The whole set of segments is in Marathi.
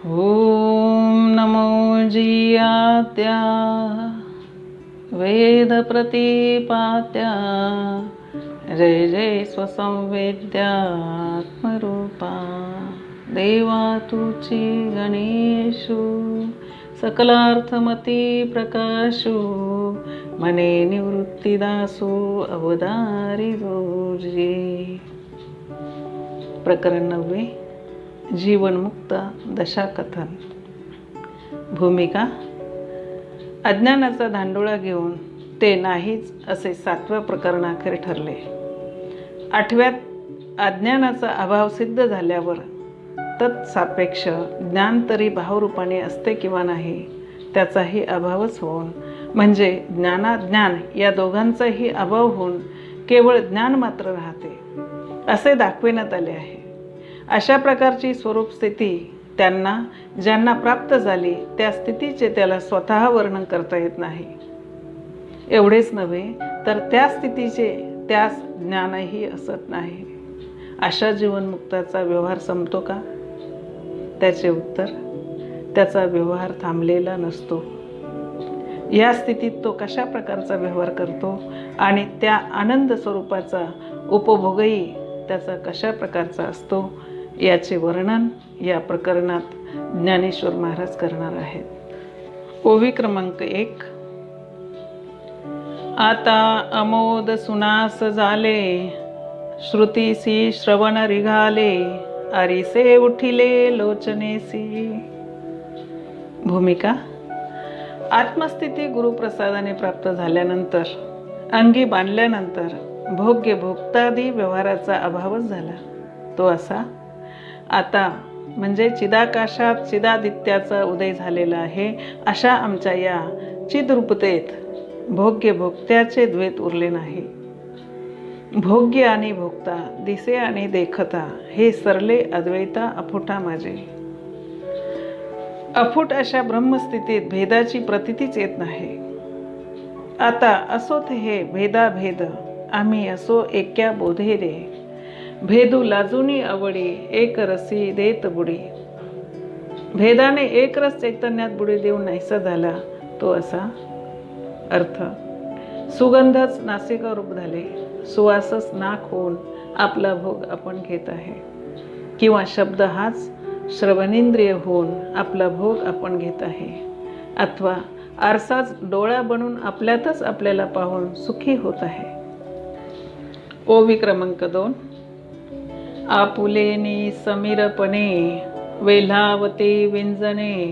ओम नमो जियात्या वेद प्रतिपात्या जय जय स्वसंवेद्यात्मरूपा देवा तुची गणेशु सकलार्थमती प्रकाशु मने निवृत्तिदासो अवतारी जोजी. प्रकरण 9. जीवनमुक्त दशाकथन. भूमिका. अज्ञानाचा धांडोळा घेऊन ते नाहीच असे 7व्या प्रकरणाखेर ठरले. 8व्यात अज्ञानाचा अभाव सिद्ध झाल्यावर तत्सापेक्ष ज्ञान तरी भावरूपाने असते किंवा नाही त्याचाही अभावच होऊन, म्हणजे ज्ञानाज्ञान या दोघांचाही अभाव होऊन केवळ ज्ञान मात्र राहते असे दाखविण्यात आले आहे. अशा प्रकारची स्वरूप स्थिती त्यांना ज्यांना प्राप्त झाली त्या स्थितीचे त्याला स्वतः वर्णन करता येत नाही. एवढेच नव्हे तर त्या स्थितीचे त्यास ज्ञानही असत नाही. अशा जीवनमुक्ताचा व्यवहार संपतो का? त्याचे उत्तर, त्याचा व्यवहार थांबलेला नसतो. या स्थितीत तो कशा प्रकारचा व्यवहार करतो आणि त्या आनंद स्वरूपाचा उपभोगही त्याचा कशा प्रकारचा असतो याचे वर्णन या प्रकरणात ज्ञानेश्वर महाराज करणार आहेत. ओवी क्रमांक 1. आता अमोद सुनास झाले, श्रुतीसी श्रवण रिघाले, आरिसे उठिले लोचनेसी. भूमिका. आत्मस्थिती गुरुप्रसादाने प्राप्त झाल्यानंतर, अंगी बांधल्यानंतर भोग्य भोक्तादी व्यवहाराचा अभावच झाला. तो असा, आता म्हणजे चिदाकाशात चिदादित्याचा उदय झालेला आहे अशा आमच्या या चिद्रूपतेत भोग्य भोक्त्याचे द्वैत उरले नाही. भोग्य आणि भोक्ता, दिसे आणि देखता हे सरले अद्वैता अफुटा माझे. अफूट अशा ब्रह्मस्थितीत भेदाची प्रतीतीच येत नाही. आता असोत हे भेदाभेद, आम्ही असो एक्या बोधे रे, भेदू लाजुनी आवडी, एक रसी देत बुडी. भेदाने एक रस चैतन्यात बुडी देऊन नाहीसा झाला तो असा. अर्थ. सुगंधच नासिका रूप झाले, सुवासच नाक होऊन आपला भोग आपण घेत आहे, किंवा शब्द हाच श्रवणेंद्रिय होऊन आपला भोग आपण घेत आहे, अथवा आरसाच डोळा बनून आपल्यातच आपल्याला पाहून सुखी होत आहे. ओवी क्रमांक 2. आपुलेनी समीरपणे वेल्हावते विंजणे,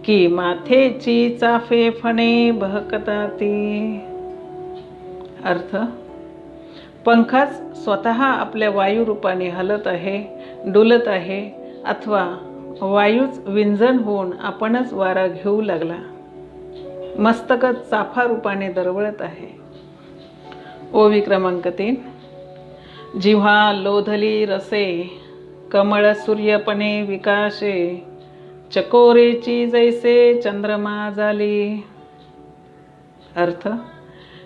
की माथेची चाफे फणे बहकताती. अर्थ. पंखाच स्वतः आपल्या वायुरूपाने हलत आहे, डुलत आहे, अथवा वायूच विंजन होऊन आपणच वारा घेऊ लागला. मस्तकच चाफा रूपाने दरवळत आहे. ओवी क्रमांक 3. जिव्हा लोधली रसे, कमळ सूर्यपणे विकाशे, चकोरेची जैसे चंद्रमा झाली. अर्थ.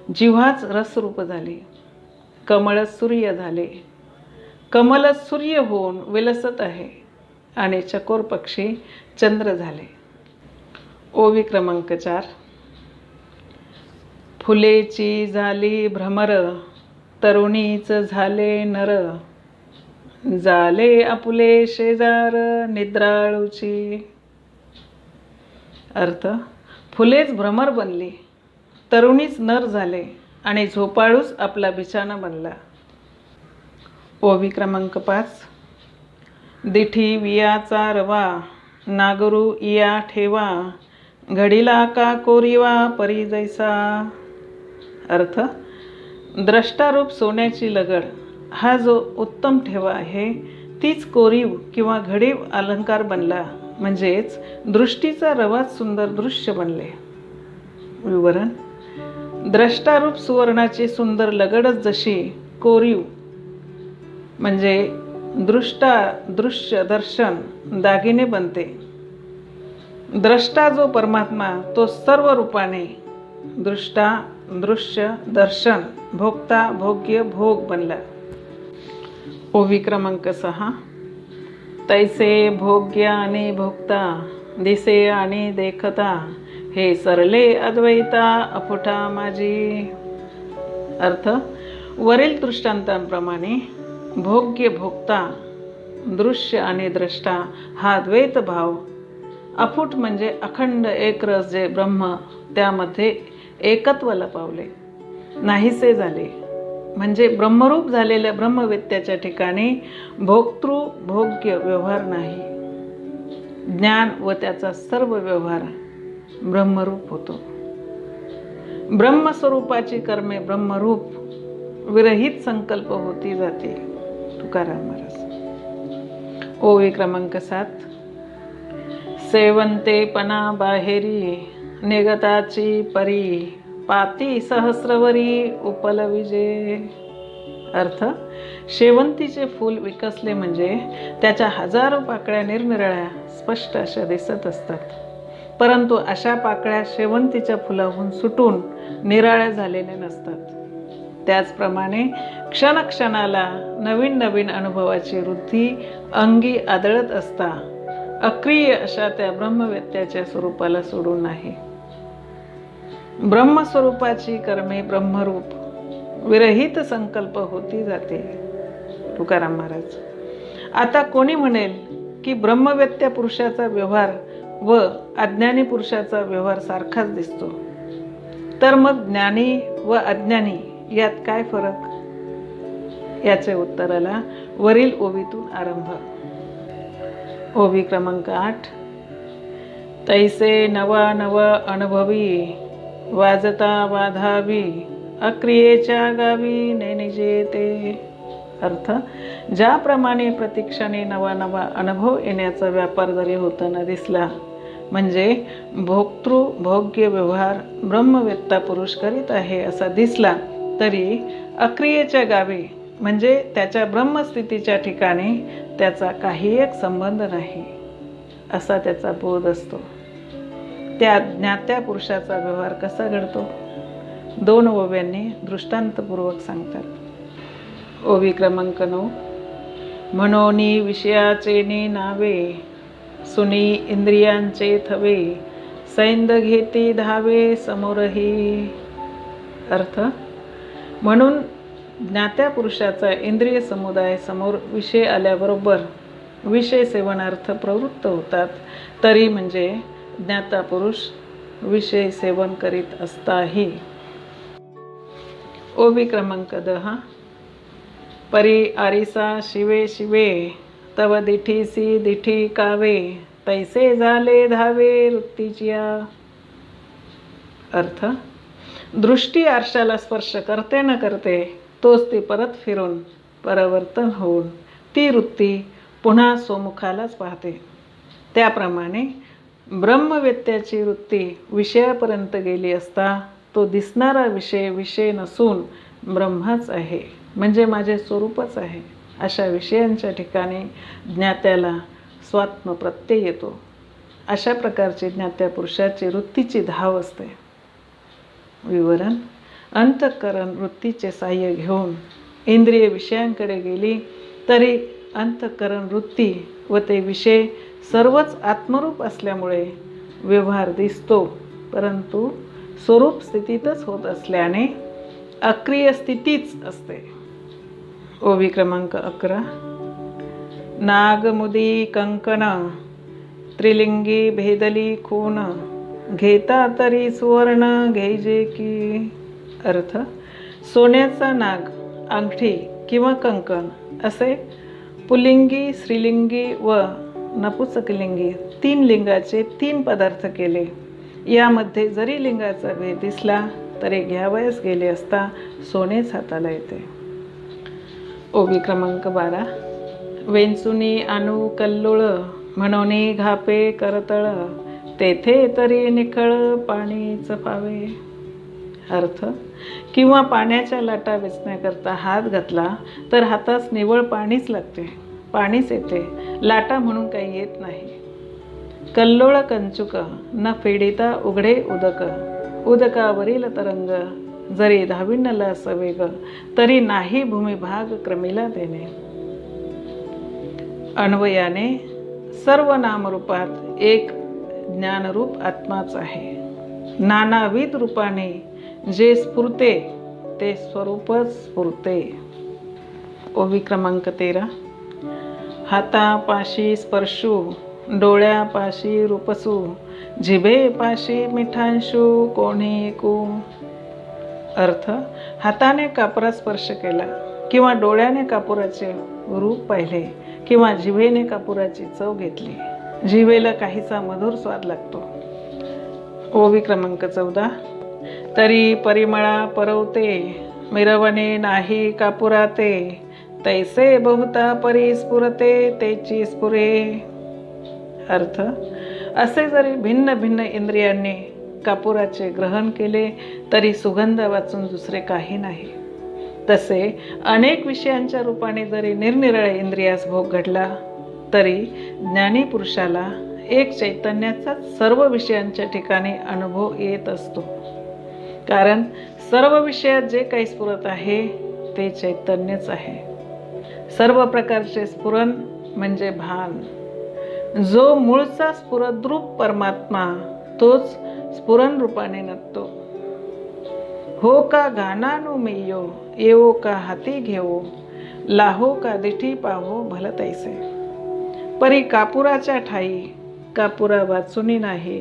जिव्हाच रसरूप झाली, कमळच सूर्य झाले, कमलच सूर्य होऊन विलसत आहे आणि चकोर पक्षी चंद्र झाले. ओवी क्रमांक 4. फुलेची झाली भ्रमर, तरुणीच झाले नर, झाले आपुले शेजार निद्राळूची. अर्थ. फुलेच भ्रमर बनली, तरुणीच नर झाले आणि झोपाळूच आपला बिछाना बनला. ओवी क्रमांक 5. दिठी वियाचा रवा, नागरू इया ठेवा, घडीला का कोरीवा परी जैसा. अर्थ. द्रष्टारूप सोन्याची लगड हा जो उत्तम ठेवा आहे तीच कोरीव किंवा घडीव अलंकार बनला, म्हणजेच दृष्टीचा रवाच सुंदर दृश्य बनले. विवरण. द्रष्टारूप सुवर्णाची सुंदर लगडच जशी कोरीव म्हणजे दृश्य दर्शन दागिने बनते, द्रष्टा जो परमात्मा तो सर्व रूपाने दृष्टा दृश्य दर्शन भोक्ता भोग्य भोग बनला. ओवी क्रमांक 6. तैसे भोग्य आणि भोगता दिसे आणि देखता हे सरले अद्वैता अफुटा माझी. अर्थ, वरील दृष्टांतांप्रमाणे भोग्य भोक्ता दृश्य आणि द्रष्टा हा द्वैत भाव अफूट म्हणजे अखंड एकरस जे ब्रह्म त्यामध्ये एकत्व लपावले नाहीसे झाले. म्हणजे ब्रह्मरूप झालेल्या ब्रह्मवेत्याच्या ठिकाणी भोक्तृ भोग्य व्यवहार नाही. ज्ञान व त्याचा सर्व व्यवहार ब्रह्मरूप होतो. ब्रह्मस्वरूपाची कर्मे ब्रह्मरूप विरहित संकल्प होती जाते. तुकाराम महाराज. ओवी क्रमांक 7. सेवंतेपणा बाहेरी निगताची परी पाती सहस्रवरी उपलविजे. अर्थ, शेवंतीचे फूल विकसले म्हणजे त्याच्या हजारो पाकळ्या निरनिराळ्या स्पष्ट अशा दिसत असतात. परंतु अशा पाकळ्या शेवंतीच्या फुलाहून सुटून निराळ्या झालेल्या नसतात. त्याचप्रमाणे क्षणक्षणाला नवीन नवीन अनुभवाची वृद्धी अंगी आदळत असता अक्रिय अशा त्या ब्रह्मवेत्याच्या स्वरूपाला सोडून नाही. ब्रह्मस्वरूपाची कर्मे ब्रह्मरूप विरहित संकल्प होती जाते. तुकाराम महाराज. आता कोणी म्हणेल की ब्रह्मवेत्या पुरुषाचा व्यवहार व अज्ञानी पुरुषाचा व्यवहार सारखाच दिसतो, तर मग ज्ञानी व अज्ञानी यात काय फरक? याचे उत्तराला वरील ओवीतून आरंभ. ओवी क्रमांक 8. तैसे नवा नव अनुभवी वाजता वाधावी अक्रियेच्या गावी नेनिजे ते. अर्थ, ज्याप्रमाणे प्रतिक्षणे नवा नवा अनुभव येण्याचा व्यापार जरी होताना दिसला म्हणजे भोक्तृ भोग्य व्यवहार ब्रह्मवेत्ता पुरुष करीत आहे असा दिसला तरी अक्रियेच्या गावी म्हणजे त्याच्या ब्रह्मस्थितीच्या ठिकाणी त्याचा काही एक संबंध नाही असा त्याचा बोध असतो. त्या ज्ञात्या पुरुषाचा व्यवहार कसा घडतो 2 ओव्यांनी दृष्टांतपूर्वक सांगतात. ओवी क्रमांक 9. मनोनी विषयाचे नावे सुनी इंद्रियांचे थवे सैंद घेती धावे समोरही. अर्थ, म्हणून ज्ञात्या पुरुषाचा इंद्रिय समुदाय समोर विषय आल्याबरोबर विषय सेवनार्थ प्रवृत्त होतात. तरी म्हणजे ज्ञाता पुरुष विषय सेवन करीत असताही. ओवी क्रमांक 10. परी आरिसा शिवे शिवे तव दिठीसी दिठी कावे तैसे झाले धावे वृत्तीच्या. अर्थ, दृष्टी आरशाला स्पर्श करते न करते तोच ती परत फिरून परावर्तन होऊन ती वृत्ती पुन्हा स्वमुखालाच पाहते. त्याप्रमाणे ब्रह्मवेत्याची वृत्ती विषयापर्यंत गेली असता तो दिसणारा विषय विषय नसून ब्रह्मच आहे म्हणजे माझे स्वरूपच आहे अशा विषयांच्या ठिकाणी ज्ञात्याला स्वात्म प्रत्यय येतो. अशा प्रकारची ज्ञात्या पुरुषाची वृत्तीची धाव असते. विवरण. अंतःकरण वृत्तीचे साह्य घेऊन इंद्रिय विषयांकडे गेली तरी अंतःकरण वृत्ती व ते विषय सर्वच आत्मरूप असल्यामुळे व्यवहार दिसतो, परंतु स्वरूप स्थितीतच होत असल्याने अक्रिय स्थितीच असते. ओवी क्रमांक 11. नागमुदी कंकण त्रिलिंगी भेदली खून घेता तरी सुवर्ण घ्यायजे की. अर्थ, सोन्याचा नाग अंगठी किंवा कंकण असे पुल्लिंगी स्त्रीलिंगी व नपुंसकलिंगी 3 लिंगाचे 3 पदार्थ केले. यामध्ये जरी लिंगाचा भेद दिसला तरी घ्यावयास गेले असता सोनेच हाताला येते. ओवी क्रमांक 12. वेंचुनी आणू कल्लोळ म्हणून घापे करतळ तेथे तरी निखळ पाणीच पावे. अर्थ, किंवा पाण्याच्या लाटा वेचण्याकरता हात घातला तर हातास निव्वळ पाणीच लागते, पाणीच येते, लाटा म्हणून काही येत नाही. कल्लोळ कंचुक न फेडिता उघडे उदक उदकावरील तरंग जरी धाविणला सवेग तरी नाही भूमिभाग क्रमीला देणे. अन्वयाने सर्व नामरूपात एक ज्ञानरूप आत्माच आहे. नानाविध रूपाने जे स्फुरते ते स्वरूपच स्फुरते. ओवी क्रमांक 13. हातापाशी स्पर्शू, डोळ्यापाशी रूपसू, जिभेपाशी मिठांशू, कोणी ऐकू. अर्थ, हाताने कापरात स्पर्श केला किंवा डोळ्याने कापुराचे रूप पाहिले किंवा जिभेने कापुराची चव घेतली, जिभेला काहीसा मधुर स्वाद लागतो. ओवी क्रमांक 14. तरी परिमळा परवते, मिरवणे नाही कापुराते, तैसे बहुता परी स्फुरते, तेची स्फुरे. अर्थ, असे जरी भिन्न भिन्न इंद्रियांनी कापुराचे ग्रहण केले तरी सुगंध वाचून दुसरे काही नाही. तसे अनेक विषयांच्या रूपाने जरी निरनिराळ्या इंद्रियास भोग घडला तरी ज्ञानी पुरुषाला एक चैतन्याचा सर्व विषयांच्या ठिकाणी अनुभव येत असतो. कारण सर्व विषयात जे काही स्फुरत आहे ते चैतन्यच आहे. सर्व प्रकारचे स्फुरण म्हणजे भान. जो मूळचा स्फुरद्रूप परमात्मा तोच स्फुरण रूपाने नटतो. हो का गानानुमेयो, येवो का हाती घेवो, लाहो का दिठी पाहो भल तैसे. परी कापुराच्या ठाई कापुरा वाचुनी नाही,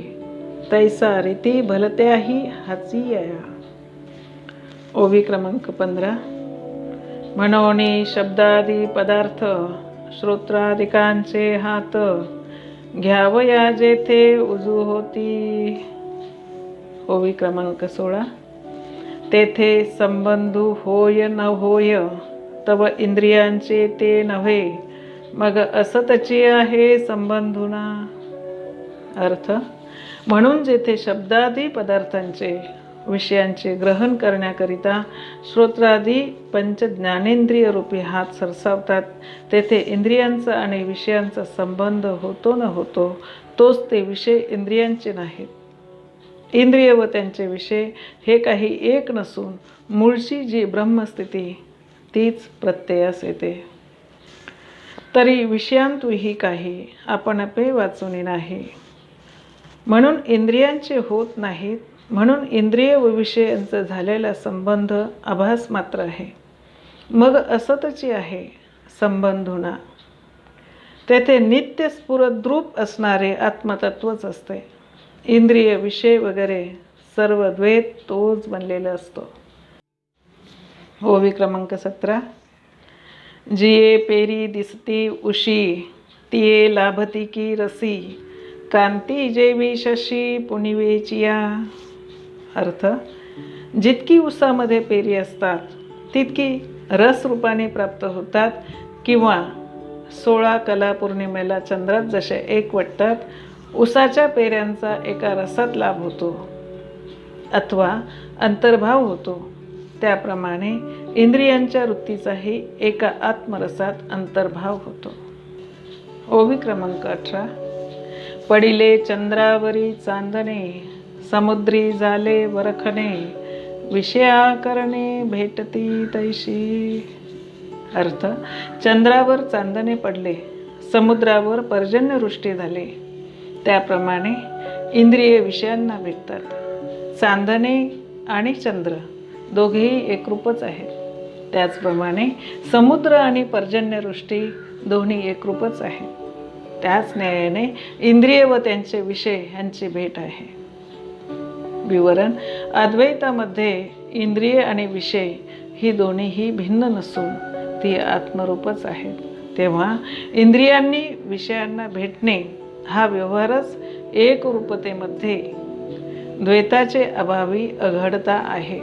तैसा रीती भलत्याही हाची या. ओवी क्रमांक 15. मनोनी शब्दादी पदार्थ, श्रोत्रादिकांचे हात, घ्यावया जेथे उजू होती. ओवी क्रमांक 16. तेथे संबंधू होय न होय, तव इंद्रियांचे ते नव्हे, मग असतची आहे संबंधुना. अर्थ, म्हणून जेथे शब्दादी पदार्थांचे विषयांचे ग्रहण करण्याकरिता श्रोत्रादी पंच ज्ञानेंद्रिय रूपी हात सरसावतात, तेथे इंद्रियांचा आणि विषयांचा संबंध होतो न होतो तोच ते विषय इंद्रियांचे नाहीत. इंद्रिय व त्यांचे विषय हे काही एक नसून मूळची जी ब्रह्मस्थिती तीच प्रत्ययास येते. तरी विषयांतूही काही आपण आपे वाचुनी नाही, म्हणून इंद्रियांचे होत नाहीत. म्हणून इंद्रिय व विषयांचा झालेला संबंध आभास मात्र आहे, मग असतची आहे संबंधुना. तेथे नित्य स्फुरद्रूप असणारे आत्मतत्वच असते. इंद्रिय विषय वगैरे सर्व द्वैत तोच बनलेला असतो. ओवी क्रमांक 17. जिये पेरी दिसती उशी, तिये लाभती की रसी, कांती जेवी शशी पुनिवेचिया. अर्थ, जितकी उसामध्ये पेरी असतात तितकी रस रूपाने प्राप्त होतात, किंवा 16 कला पौर्णिमेला चंद्रात जसे एक वाटतात, उसाच्या पेऱ्यांचा एका रसात लाभ होतो अथवा अंतर्भाव होतो, त्याप्रमाणे इंद्रियांच्या वृत्तीचाही एका आत्मरसात अंतर्भाव होतो. ओवी क्रमांक 18. पडिले चंद्रावरी चांदणे, समुद्री झाले वरखणे, विषया करणे भेटती तैशी. अर्थ, चंद्रावर चांदणे पडले, समुद्रावर पर्जन्यवृष्टी झाली, त्याप्रमाणे इंद्रिय विषयांना भेटतात. चांदणे आणि चंद्र दोघेही एकरूपच आहेत, त्याचप्रमाणे समुद्र आणि पर्जन्यवृष्टी दोन्ही एकरूपच आहेत. त्याच न्यायाने इंद्रिय व त्यांचे विषय यांची भेट आहे. विवरण, अद्वैतामध्ये इंद्रिय आणि विषय ही दोन्हीही भिन्न नसून ती आत्मरूपच आहेत. तेव्हा इंद्रियांनी विषयांना भेटणे हा व्यवहारच एकरूपतेमध्ये द्वैताचे अभावी अघडता आहे.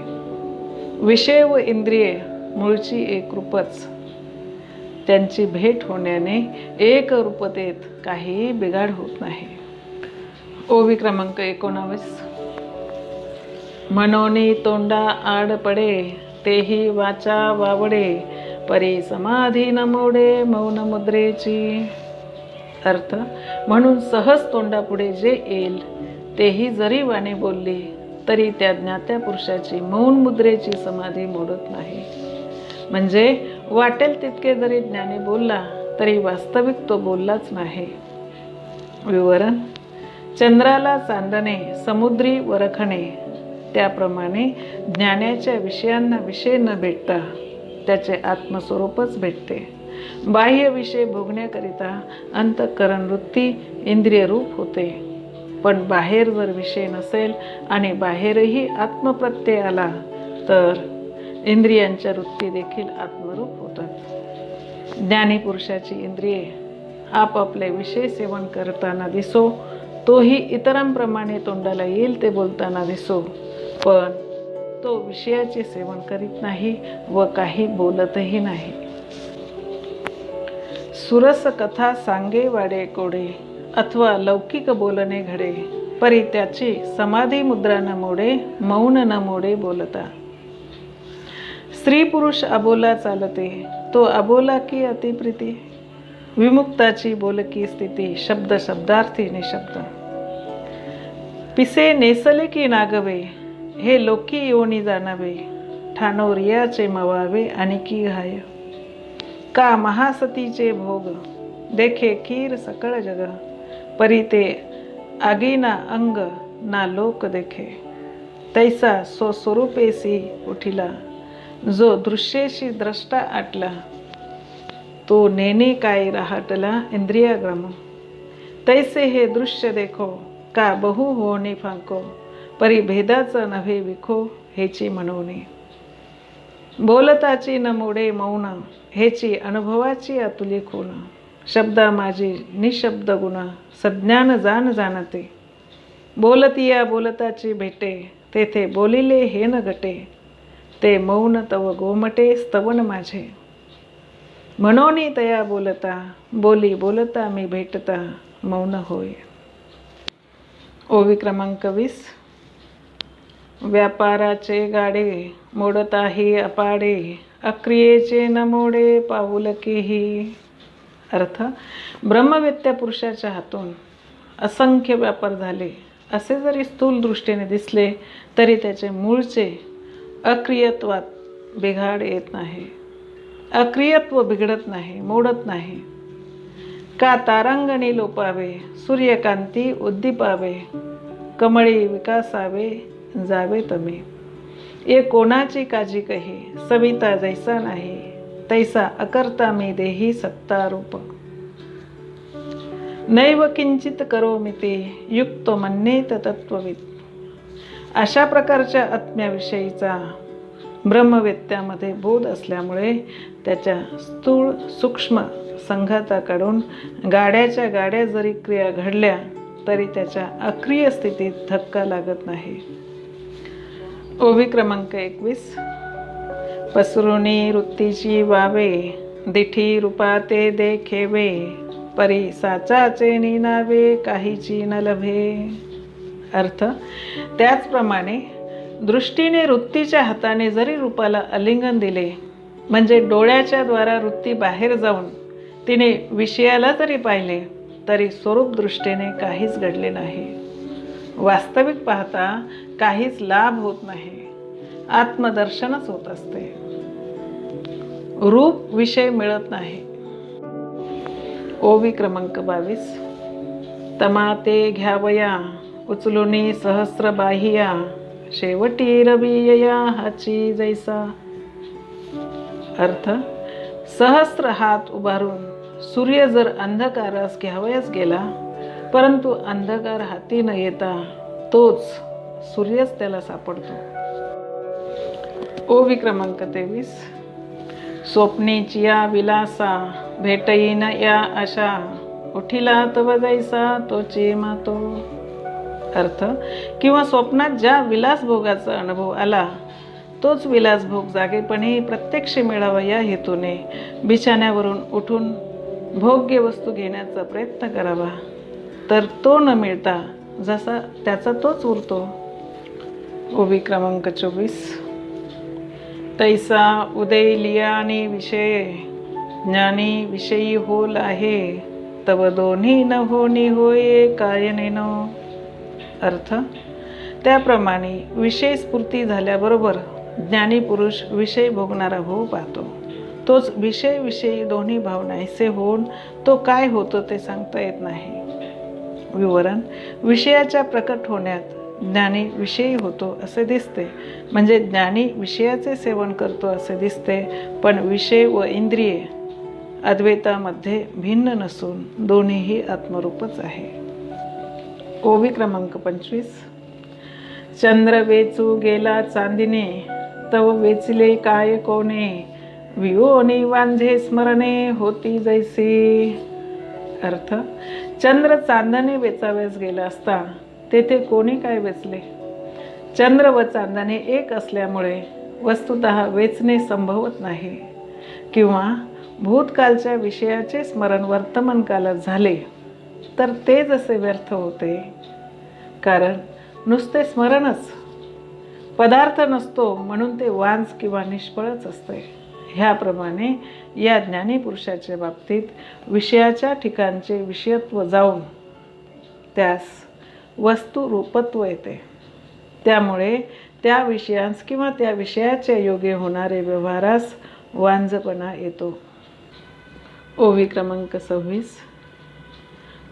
विषय व इंद्रिय मूळची एकरूपच, त्यांची भेट होण्याने एकरूपतेत काहीही बिघाड होत नाही. ओवी क्रमांक 19. मनोनी तोंडा आड पडे, तेही वाचा वावडे, परी समाधी न मोडे मौन मुद्रेची. अर्थ, म्हणून सहज तोंडापुढे जे येईल तेही जरी वाणी बोलली तरी त्या ज्ञात्या पुरुषाची मौन मुद्रेची समाधी मोडत नाही. म्हणजे वाटेल तितके जरी ज्ञानी बोलला तरी वास्तविक तो बोललाच नाही. विवरण: चंद्राला चांदणे, समुद्री वरखणे, त्याप्रमाणे ज्ञानाच्या विषयांना विषय न भेटता त्याचे आत्मस्वरूपच भेटते. बाह्य विषय भोगण्याकरिता अंतःकरण वृत्ती इंद्रियरूप होते. पण बाहेर जर विषय नसेल आणि बाहेरही आत्मप्रत्यय आला तर इंद्रियांच्या वृत्ती देखील आत्मरूप होतात. ज्ञानी पुरुषाची इंद्रिये आपापले विषय सेवन करताना दिसो, तोही इतरांप्रमाणे तोंडाला येईल ते बोलताना दिसो, पण तो विषयाचे सेवन करीत नाही व काही बोलतही नाही. सुरस कथा सांगे वाडे कोडे, अथवा लौकिक बोलणे घडे, परी त्याची समाधी मुद्रा न मोडे, मौन न मोडे बोलता. स्त्री पुरुष अबोला चालते, तो अबोला की अतिप्रीती. विमुक्ताची बोलकी स्थिती, शब्द शब्दार्थी निशब्द. पिसे नेसले की नागवे, हे लोकी योनी जाणावे, ठाणो रियाचे मवावे आणि की घाय. का महासतीचे भोग, देखे खीर सकळ जग, परी ते आगीना अंग ना लोक देखे. तैसा सो स्वरूपेसी उठिला, जो दृश्येशी द्रष्टा आटला, तो नेने काय राहटला इंद्रियाग्रम. तैसे हे दृश्य देखो, का बहु होणे फांको, परी भेदाचं नव्हे विखो, हेची म्हणवणे. बोलताची न मोडे मौन, हेची अनुभवाची अतुली खूण. शब्दा माझी निशब्द गुण, सज्ञान जाण जाणते. बोलतिया बोलताची भेटे, तेथे बोलिले हे न गटे. ते मौन तव गोमटे स्तवन माझे, म्हणोनी तया बोलता, बोली बोलता मी भेटता, मौन होय. ओवी क्रमांक 20. व्यापाराचे गाडे, मोडताही अपाडे, अक्रियेचे न मोडे पाऊलकीही. अर्थ: ब्रह्मवेत्या पुरुषाच्या हातून असंख्य व्यापार झाले असे जरी स्थूल दृष्टीने दिसले तरी त्याचे मूळचे अक्रियत्वात बिघाड येत नाही. अक्रियत्व बिघडत नाही, मोडत नाही. का तारांगणी लोपावे, सूर्यकांती उद्दीपावे, कमळी विकासावे जावे तमे. ये कोणाची काजी कही, सविता जैसा नाही, तैसा अकर्ता मी देही सत्तारूप. नैव किंचित करोमि ते, युक्तो मन्येत तत्त्वविद. अशा प्रकारच्या आत्म्याविषयीचा ब्रह्मवेत्यामध्ये बोध असल्यामुळे त्याच्या स्थूळ सूक्ष्म संघाताकडून गाड्याच्या गाड्या जरी क्रिया घडल्या तरी त्याच्या अक्रिय स्थितीत धक्का लागत नाही. ओवी क्रमांक 21. पसरुनी वृत्तीची वावे, दिठी रूपा ते देखेवे, परी साचाचे निनावे काहीची न लभे. अर्थ: त्याचप्रमाणे दृष्टीने वृत्तीच्या हाताने जरी रूपाला आलिंगन दिले, म्हणजे डोळ्याच्या द्वारा वृत्ती बाहेर जाऊन तिने विषयाला जरी पाहिले तरी स्वरूप दृष्टीने काहीच घडले नाही. वास्तविक पाहता काहीच लाभ होत नाही, आत्मदर्शनच होत असते, रूप विषय मिळत नाही. ओवी क्रमांक 22. तमाते घ्यावया, उचलुनी सहस्र बाहिया, शेवटी रविया हाची जैसा. अर्थ: सहस्र हात उभारून सूर्य जर अंधकारास घ्यावयास गेला, परंतु अंधकार हाती न येता तोच सूर्यच त्याला सापडतो. ओवी क्रमांक 23. स्वप्नेची या विलासा, भेटईन या आशा, उठिला तव जैसा तोची मातो. अर्थ: किंवा स्वप्नात ज्या विलासभोगाचा अनुभव आला तोच विलासभोग जागेपणी प्रत्यक्ष मिळावा या हेतूने बिछाण्यावरून उठून भोग्य वस्तू घेण्याचा प्रयत्न करावा, तर तो न मिळता जसा त्याचा तोच उरतो. ओवी क्रमांक 24. तैसा उदय लियानी विषय, ज्ञानी विषयी होल आहे, तव दोन्ही न होनी होय कायनेनो. अर्थ: त्याप्रमाणे विषय स्फूर्ती झाल्याबरोबर ज्ञानी पुरुष विषय भोगणारा होऊ पाहतो. तोच विषयी दोन्ही भाव नाहीसे होऊन तो काय होतो ते सांगता येत नाही. विवरण: विषयाच्या प्रकट होण्यात ज्ञानी विषयी होतो असे दिसते, म्हणजे ज्ञानी विषयाचे सेवन करतो असे दिसते, पण विषय व इंद्रिये अद्वैतामध्ये भिन्न नसून दोन्हीही आत्मरूपच आहे. ओवी क्रमांक 25. चंद्र वेचू गेला चांदिने, तव वेचिले काय कोणे, वियोनी वांझे स्मरणे होती जैसी. अर्थ: चंद्र चांदणे वेचाव्यास गेला असता तेथे कोणी काय वेचले. चंद्र व चांदणे एक असल्यामुळे वस्तुतः वेचणे संभवत नाही, किंवा भूतकालच्या विषयाचे स्मरण वर्तमान कालात झाले तर ते जसे व्यर्थ होते, कारण नुसते स्मरणच पदार्थ नसतो म्हणून ते वांझ किंवा निष्फळच असते. ह्याप्रमाणे या ज्ञानीपुरुषाच्या बाबतीत विषयाच्या ठिकाणचे विषयत्व जाऊन त्यास वस्तू रूपत्व येते. त्यामुळे त्या विषयांस किंवा त्या विषयाच्या योगे होणारे व्यवहारास वांझपणा येतो. ओवी क्रमांक 26.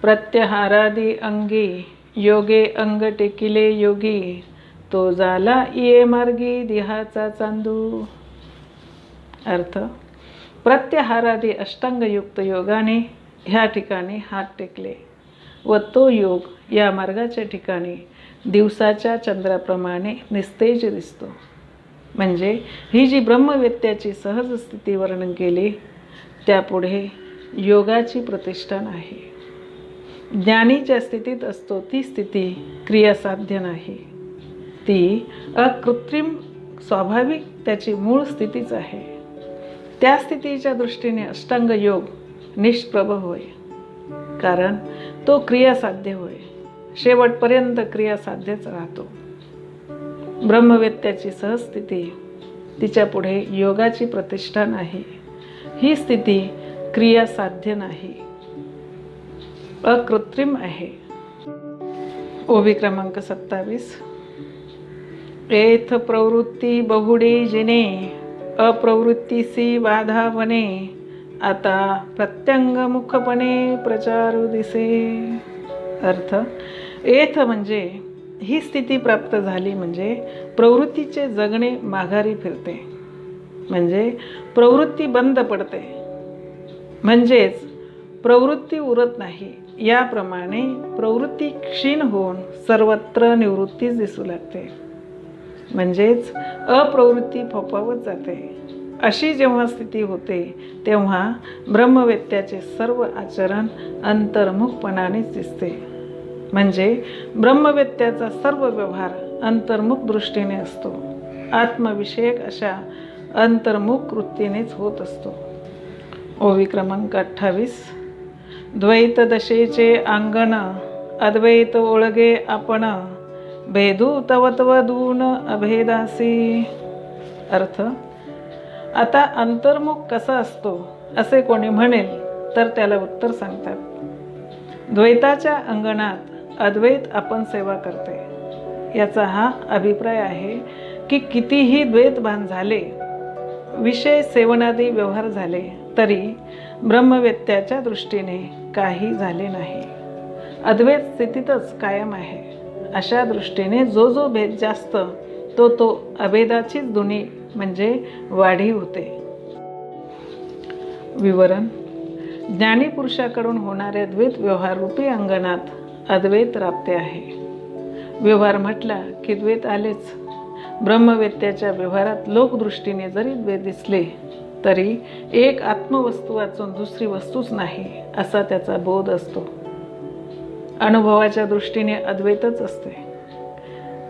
प्रत्यहारादी अंगी योगे अंग टेकिले योगी, तो झाला ये मार्गी देहाचा चांदू. अर्थ: प्रत्यहारादी अष्टांगयुक्त योगाने ह्या ठिकाणी हात टेकले व तो योग या मार्गाच्या ठिकाणी दिवसाच्या चंद्राप्रमाणे निस्तेज दिसतो. म्हणजे ही जी ब्रह्मवेत्याची सहज स्थिती वर्णन केली त्यापुढे योगाची प्रतिष्ठा नाही. ज्ञानीच्या स्थितीत असतो ती स्थिती क्रियासाध्य नाही, ती अकृत्रिम स्वाभाविक त्याची मूळ स्थितीच आहे. त्या स्थितीच्या दृष्टीने अष्टांग योग निष्प्रभ होय, कारण तो क्रियासाध्य होय, शेवटपर्यंत क्रियासाध्यच राहतो. ब्रह्मवेत्याची सहज स्थिती, तिच्या पुढे योगाची प्रतिष्ठा नाही. ही स्थिती क्रियासाध्य नाही, अकृत्रिम आहे. ओवी क्रमांक 27. एथ प्रवृत्ती बहुडी जिने, अप्रवृत्तीसी बाधा वने, आता प्रत्यंग मुखपणे प्रचारू दिसे. अर्थ: एथ म्हणजे ही स्थिती प्राप्त झाली म्हणजे प्रवृत्तीचे जगणे माघारी फिरते, म्हणजे प्रवृत्ती बंद पडते, म्हणजेच प्रवृत्ती उरत नाही. याप्रमाणे प्रवृत्ती क्षीण होऊन सर्वत्र निवृत्तीच दिसू लागते, म्हणजेच अप्रवृत्ती फोफावत जाते. अशी जेव्हा स्थिती होते तेव्हा ब्रह्मवेत्याचे सर्व आचरण अंतर्मुखपणानेच दिसते, म्हणजे ब्रह्मवेत्याचा सर्व व्यवहार अंतर्मुख दृष्टीने असतो, आत्मविषयक अशा अंतर्मुख वृत्तीनेच होत असतो. ओवी क्रमांक 28. द्वैत दशेचे अंगण, अद्वैत ओळगे आपण, भेदू तव तव दून अभेदासी. अर्थ: आता अंतर्मुख कसा असतो असे कोणी म्हणेल तर त्याला उत्तर सांगतात, द्वैताच्या अंगणात अद्वैत आपण सेवा करते. याचा हा अभिप्राय आहे की कितीही द्वैतभान झाले, विषय सेवनादी व्यवहार झाले तरी ब्रह्मवेत्याच्या दृष्टीने काही झाले नाही, अद्वैत स्थितीतच कायम आहे. अशा दृष्टीने जो जो भेद जास्त तो अभेदाचीच दुनी म्हणजे वाढीव होते. विवरण: ज्ञानीपुरुषाकडून होणाऱ्या द्वैत व्यवहार रूपी अंगणात अद्वैत राबते आहे. व्यवहार म्हटला की द्वैत आलेच. ब्रह्मवेत्याच्या व्यवहारात लोकदृष्टीने जरी द्वैत दिसले तरी एक आत्मवस्तू वाचून दुसरी वस्तूच नाही असा त्याचा बोध असतो. अनुभवाच्या दृष्टीने अद्वैतच असते.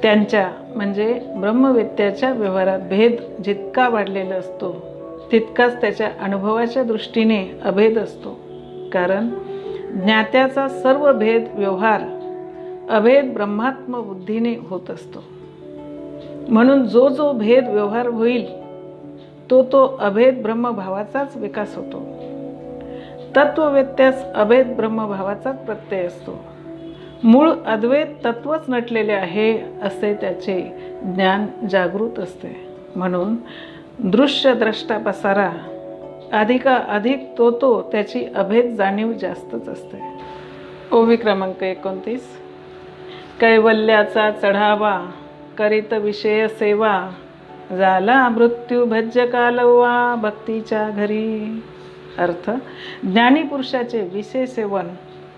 त्यांच्या म्हणजे ब्रह्मवेत्याच्या व्यवहारात भेद जितका वाढलेला असतो तितकाच त्याच्या अनुभवाच्या दृष्टीने अभेद असतो, कारण ज्ञात्याचा सर्व भेद व्यवहार अभेद ब्रह्मात्म बुद्धीने होत असतो. म्हणून जो जो भेद व्यवहार होईल तो अभेद ब्रह्मभावाचाच विकास होतो. तत्ववेत्यास अभेद ब्रह्मभावाचाच प्रत्यय असतो. मूळ अद्वैत तत्वच नटलेले आहे असे त्याचे ज्ञान जागृत असते. म्हणून दृश्य द्रष्टा पसारा अधिक तो त्याची अभेद जाणीव जास्तच असते. ओवी क्रमांक 29. कैवल्याचा चढावा करीत विषय सेवा, झाला मृत्यू भज्य कालवा भक्तीच्या घरी. अर्थ, ज्ञानी पुरुषाचे विषय सेवन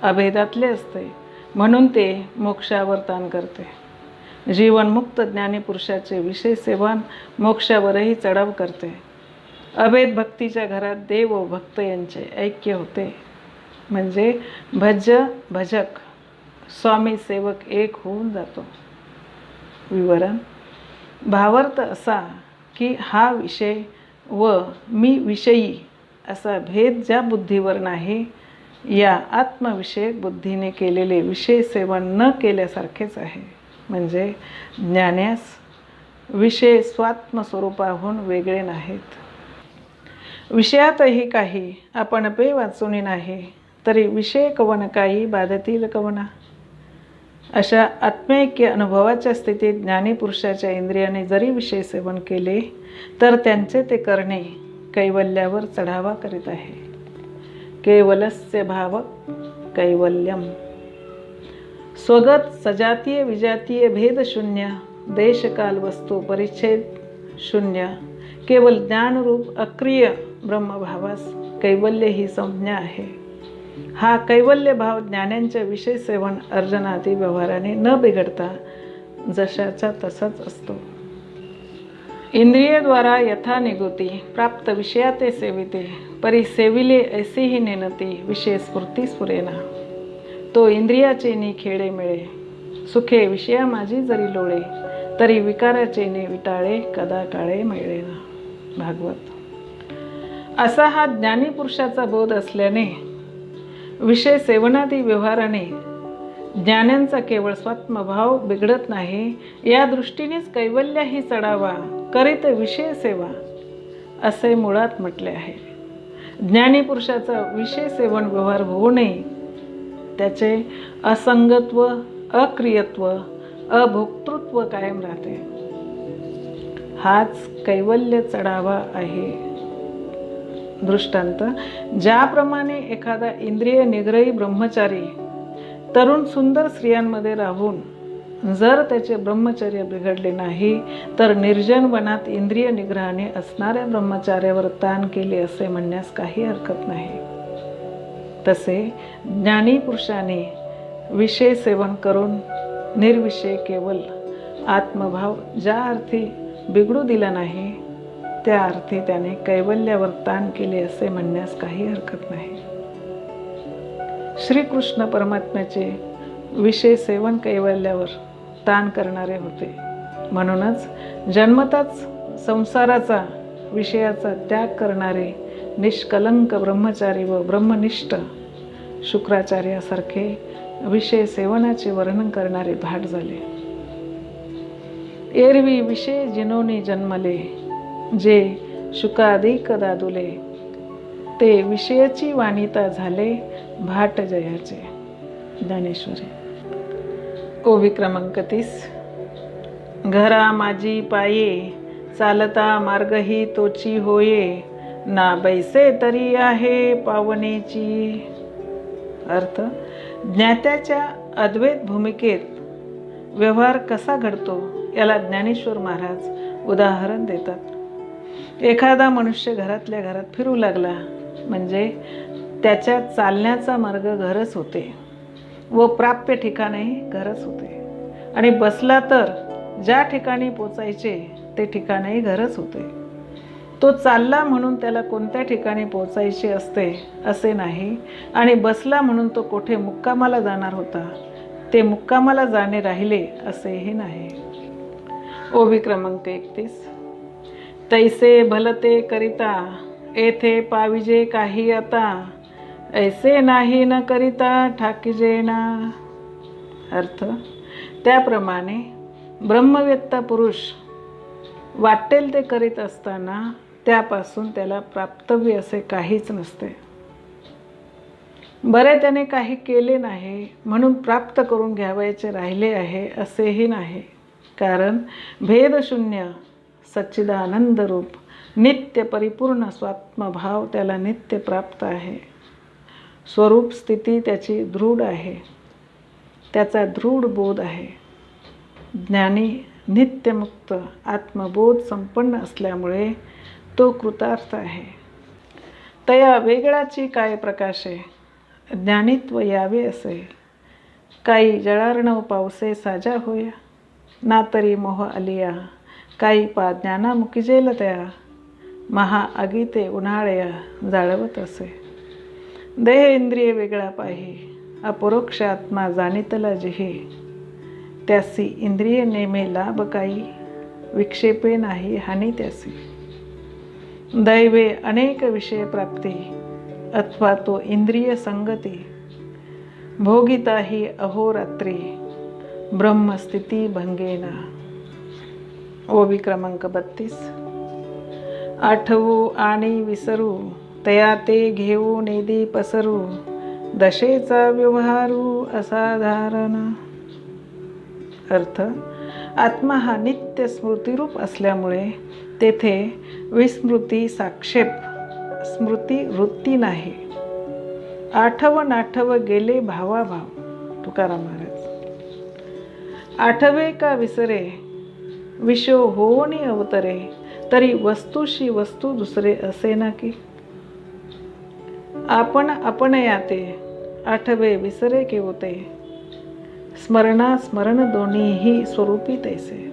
अभेदातले असते, म्हणून ते मोक्षावर ताण करते. जीवनमुक्त ज्ञानी पुरुषाचे विषय सेवन मोक्षावरही चढाव करते. अभेद भक्तीच्या घरात देव व भक्त यांचे ऐक्य होते, म्हणजे भजक स्वामी सेवक एक होऊन जातो. विवरण. भावार्थ असा की हा विषय व मी विषयी असा भेद ज्या बुद्धीवर नाही, या आत्मविषयक बुद्धीने केलेले विषय सेवन न केल्यासारखेच आहे. म्हणजे ज्ञानास विषय स्वात्मस्वरूपाहून वेगळे नाहीत. विषयातही काही आपण पे वाचुनी नाही, तरी विषय कवन काही बाधतील कवना. अशा आत्मैक्य अनुभवाच्या स्थितीत ज्ञानी पुरुषाच्या इंद्रियाने जरी विषय सेवन केले, तर त्यांचे ते करणे कैवल्यावर चढावा करीत आहे. केवलस्य भाव कैवल्यम. स्वगत सजातीय विजातीय भेद शून्य, देशकाल वस्तू परिच्छेद शून्य, केवल ज्ञानरूप अक्रिय ब्रह्मभावास कैवल्य ही संज्ञा आहे. हा कैवल्य भाव ज्ञानांच्या विषय सेवन अर्जनादी व्यवहाराने न बिघडता जशाचा तसाच असतो. इंद्रियद्वारा यथा निगुती प्राप्त विषयाते सेविते, परी सेविले ऐसेही नेनती विषय स्फूर्ती स्फुरेना. तो इंद्रियाचे नी खेळे मिळे, सुखे विषया माझी जरी लोळे, तरी विकाराचे ने विटाळे कदा काळे मिळेना. भागवत. असा हा ज्ञानी पुरुषाचा बोध असल्याने विषय सेवनादी व्यवहाराने ज्ञानांचा केवळ स्वात्मभाव बिघडत नाही. या दृष्टीनेच कैवल्य ही चढावा करीत विषय सेवा असे मुळात म्हटले आहे. ज्ञानी पुरुषाचा विषय सेवन व्यवहार होऊ नये, त्याचे असंगत्व, अक्रियत्व, अभोक्तृत्व कायम राहते. हाच कैवल्य चढावा आहे. दृष्टांत. ज्याप्रमाणे एखादा इंद्रिय निग्रही ब्रह्मचारी तरुण सुंदर स्त्रियांमध्ये राहून जर त्याचे ब्रह्मचर्य बिघडले नाही, तर निर्जन वनात इंद्रिय निग्रहाने असणाऱ्या ब्रह्मचार्यावर ताण केले असे म्हणण्यास काही हरकत नाही. तसे ज्ञानी पुरुषाने विषय सेवन करून निर्विषय केवल आत्मभाव ज्या अर्थी बिघडू दिला नाही, त्या अर्थी त्याने कैवल्यावर ताण केले असे म्हणण्यास काही हरकत नाही. श्रीकृष्ण परमात्म्याचे विषय सेवन कैवल्यावर ताण करणारे होते. म्हणूनच जन्मताच संसाराचा विषयाचा त्याग करणारे निष्कलंक ब्रह्मचारी व ब्रह्मनिष्ठ शुक्राचार्यासारखे विषय सेवनाचे वर्णन करणारे भाट झाले. एरवी विषय जिनोनी जन्मले, जे शुकाधिक दादुले, ते विषयाची वाणिता झाले भाट जयाचे. ज्ञानेश्वरी. ओवी क्रमांक 30. घरा माझी पाये, चालता मार्गही तोची होये, ना बैसे तरी आहे पावनेची. अर्थ, ज्ञात्याच्या अद्वैत भूमिकेत व्यवहार कसा घडतो याला ज्ञानेश्वर महाराज उदाहरण देतात. एखादा मनुष्य घरातल्या घरात फिरू लागला म्हणजे त्याच्या चालण्याचा मार्ग घरच होते व प्राप्य ठिकाणही घरच होते, आणि बसला तर ज्या ठिकाणी पोचायचे ते ठिकाणही घरच होते. तो चालला म्हणून त्याला कोणत्या ठिकाणी पोचायचे असते असे नाही, आणि बसला म्हणून तो कोठे मुक्कामाला जाणार होता ते मुक्कामाला जाणे राहिले असेही नाही. ओवी क्रमांक 31. तैसे भलते करिता, येथे पाविजे काही आता, ऐसे नाही न करिता ठाकीजे ना. अर्थ, त्याप्रमाणे ब्रह्मवेत्ता पुरुष वाटेल ते करीत असताना त्यापासून त्याला प्राप्तव्य असे काहीच नसते. बरे त्याने काही केले नाही म्हणून प्राप्त करून घ्यावयाचे राहिले आहे असेही नाही. कारण भेदशून्य सच्चिदानंद रूप नित्य परिपूर्ण स्वात्मभाव त्याला नित्य प्राप्त आहे. स्वरूप स्थिती त्याची दृढ आहे, त्याचा दृढ बोध आहे. ज्ञानी नित्यमुक्त आत्मबोध संपन्न असल्यामुळे तो कृतार्थ आहे. तया वेगळाची काय प्रकाशे, ज्ञानित्व यावे असे. काही जळार्णव पावसे साजा होया, ना तरी मोह आलिया. काही पा ज्ञाना मुकिजेल त्या, महा आगीते उन्हाळया जाळवत असे. देह इंद्रिय वेगळा पाही, अपरोक्ष आत्मा जाणितला जिहे. त्यासी इंद्रिय नेमे लाभ काही, विक्षेपे नाही हानी त्यासी. दैवे अनेक विषय प्राप्ती, अथवा तो इंद्रिय संगती. भोगिता ही अहोरात्री, ब्रह्मस्थिती भंगेना. ओवी क्रमांक 32. आठवू आणि विसरू, तया ते घेऊ नेदी पसरू. दशेचा व्यवहारू असाधारण. अर्थ, आत्मा हा नित्य स्मृतिरूप असल्यामुळे तेथे विस्मृती साक्षेप स्मृती वृत्ती नाही. आठव नाठव गेले भावाभाव. तुकाराम महाराज. आठवे का विसरे, विषो होऊनी अवतरे. तरी वस्तूशी वस्तू दुसरे असे ना की. आपण आपण याते, आठवे विसरे केवते. स्मरणा स्मरण दोन्हीही स्वरूपी तैसे.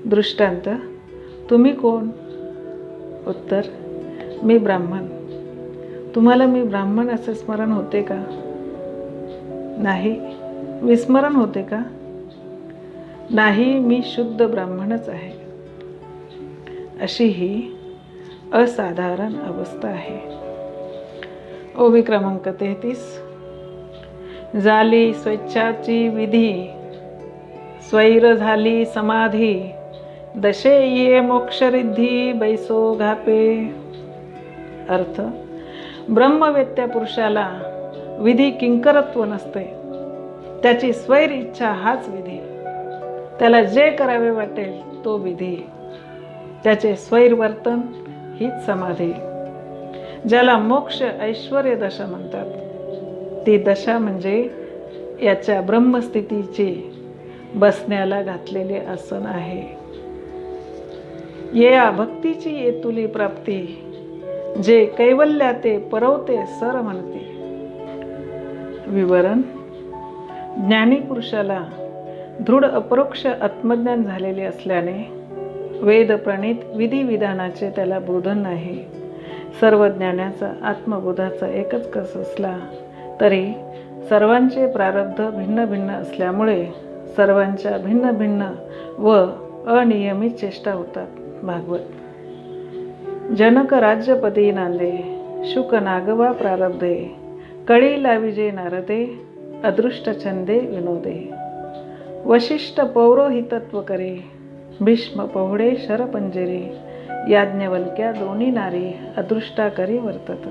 दृष्टांत, तुम्ही कोण? उत्तर, मी ब्राह्मण. तुम्हाला मी ब्राह्मण असे स्मरण होते का? नाही. विस्मरण होते का? नाही, मी शुद्ध ब्राह्मणच आहे. अशी ही असाधारण अवस्था आहे. ओवी क्रमांक 33. झाली स्वेच्छाची विधी, स्वैर झाली समाधी. दशे ये मोक्षरिद्धी, बैसो घापे. अर्थ, ब्रह्मवेत्या पुरुषाला विधी किंकरत्व नसते. त्याची स्वैर इच्छा हाच विधी. त्याला जे करावे वाटेल तो विधी. त्याचे स्वैर वर्तन हीच समाधी. ज्याला मोक्ष ऐश्वर्य दशा म्हणतात, ती दशा म्हणजे याच्या ब्रह्मस्थितीची बसण्याला घातलेले आसन आहे. या भक्तीची येतुली प्राप्ती, जे कैवल्या ते परवते सर म्हणते. विवरण, ज्ञानी पुरुषाला दृढ अपरोक्ष आत्मज्ञान झालेले असल्याने वेद प्रणीत विधिविधानाचे त्याला बोधन नाही. सर्व ज्ञानाचा आत्मबोधाचा एकच कस असला तरी सर्वांचे प्रारब्ध भिन्न भिन्न असल्यामुळे सर्वांच्या भिन्न भिन्न व अनियमित चेष्टा होतात. भागवत. जनक राज्यपदी नांदे, शुक नागवा प्रारब्धे. कळी लाविजे नारदे, अदृष्ट छंदे विनोदे. वशिष्ठ पौरोहितत्व करे, भीष्म पौढे शरपंजरे. याज्ञवल्क्या दोन्ही नारी, अदृष्टा करी वर्तत.